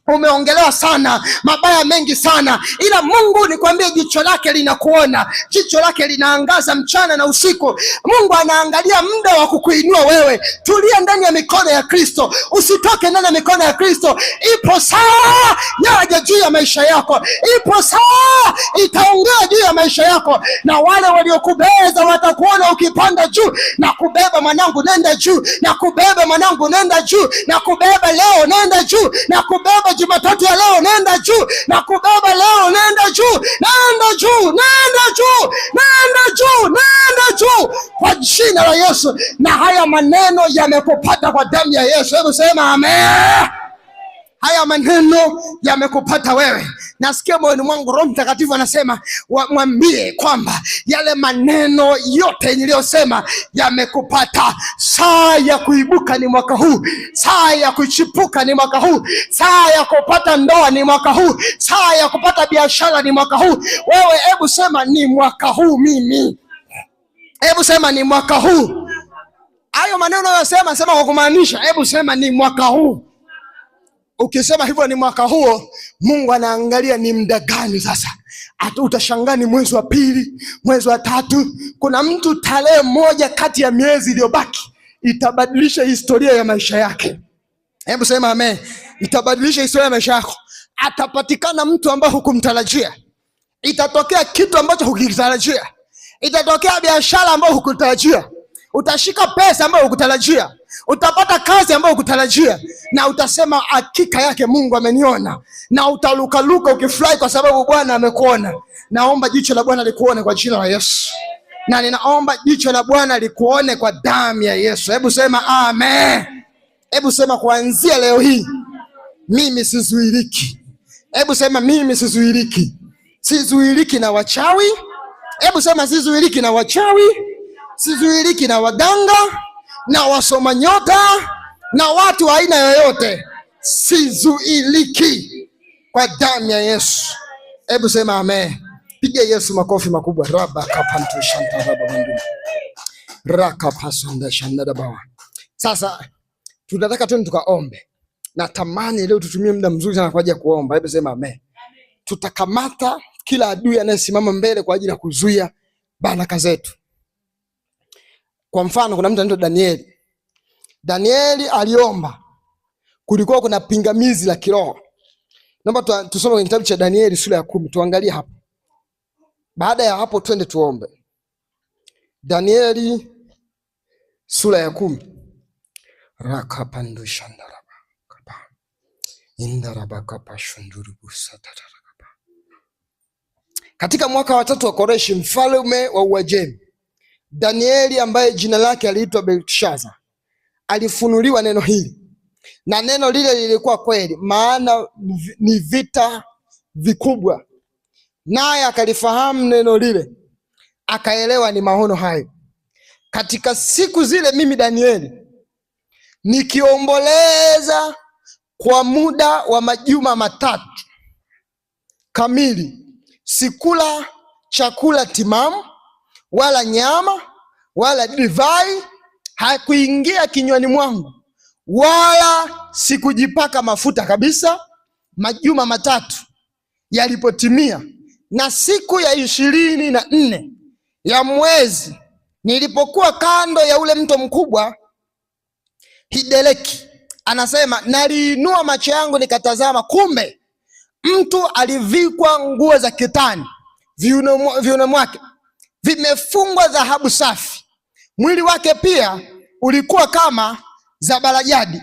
umeongelewa sana, mabaya mengi sana, ila Mungu nikwambie, jicho lake linakuona, jicho lake linaangaza mchana na usiku. Mungu anaangalia muda wa kukuinua wewe. Tulia ndani ya mikono ya Kristo, usitoke ndani ya mikono ya Kristo. Ipo saa yaja juu ya maisha yako, ipo saa itaongea juu ya maisha yako, na wale waliokubeza watakuona ukipanda juu. Na kubeba mwanangu, nenda juu. Na kubeba mwanangu, nenda juu. Na kubeba leo, nenda juu. Na kubeba Jumatatu ya leo, nenda juu. Na kubeba leo, nenda juu. Nenda juu, nenda juu, nenda juu, nenda juu kwa jina la Yesu. Na haya maneno yamekupata kwa damu ya Yesu. Hebu sema amen. Haya maneno yamekupata wewe. Nasikia moyoni mwangu Roho Mtakatifu anasema mwambie kwamba yale maneno yote niliyosema yamekupata. Saa ya kuibuka ni mwaka huu. Saa ya kuchipuka ni mwaka huu. Saa ya kupata ndoa ni mwaka huu. Saa ya kupata biashara ni mwaka huu. Wewe hebu sema ni mwaka huu mimi. Hebu sema ni mwaka huu. Hayo maneno unayosema sema kwa kumaanisha. Hebu sema ni mwaka huu. Ukisema hivyo ni mwaka huo, Mungu anaangalia ni muda gani sasa. Utashangaa ni mwezi wa 2, mwezi wa 3. Kuna mtu tarehe moja kati ya miezi iliyobaki itabadilisha historia ya maisha yake. Hebu sema amen. Itabadilisha historia ya maisha yako. Atapatikana mtu ambaye hukumtarajia. Itatokea kitu ambacho hukitarajia. Itatokea biashara ambayo hukutarajia. Utashika pesa ambayo hukutarajia. Utapata kazi ambayo hukutarajia, na utasema hakika yake Mungu ameniona, na utalukaluka ukifurahi kwa sababu Bwana amekuona. Naomba jicho la Bwana likuone kwa jina la Yesu. Na ninaomba jicho la Bwana likuone kwa damu ya Yesu. Hebu sema amen. Hebu sema kuanzia leo hii mimi sizuiliki. Hebu sema mimi sizuiliki. Sizuiliki na wachawi. Hebu sema sizuiliki na wachawi. Sizuiliki na waganga, na wasoma nyota, na watu wa aina yoyote. sizuiliki kwa damu ya Yesu. Hebu sema amen. Piga Yesu makofi makubwa. Sasa tunataka twende tukaombe. Natamani leo tutumie muda mzuri sana kwa ajili ya kuomba. Hebu sema amen. Tutakamata kila adui anayesimama mbele kwa ajili ya kuzuia baraka zetu. Kwa mfano, kuna mtu anaitwa Danieli. Danieli aliomba. Kulikuwa kuna pingamizi la kiroho. Naomba tusome kwenye kitabu cha Danieli sura ya 10, tuangalie hapo. Baada ya hapo twende tuombe. Danieli sura ya 10. Rakapandu shandaraba kapa. Indaraba kapa shunduru busatara kapa. Katika mwaka wa 3 wa Koreshi mfalme wa Uajemi, Danieli ambaye jina lake aliitwa Belteshaza alifunuliwa neno hili. Na neno lile lilikuwa kweli, maana ni vita vikubwa. Naye akalifahamu neno lile, akaelewa ni maono hayo. Katika siku zile mimi Danieli nikiomboleza kwa muda wa majuma 3 kamili, sikula chakula timamu wala nyama wala divai hakuingia kinywani mwangu, wala sikujipaka mafuta kabisa. Majuma 3 yalipotimia, na siku ya 24 ya mwezi, nilipokuwa kando ya ule mto mkubwa Hideleki, anasema naliinua macho yangu nikatazama, kumbe mtu alivikwa nguo za kitani, viuno mwake vimefungwa dhahabu safi. Mwili wake pia ulikuwa kama zabarajadi,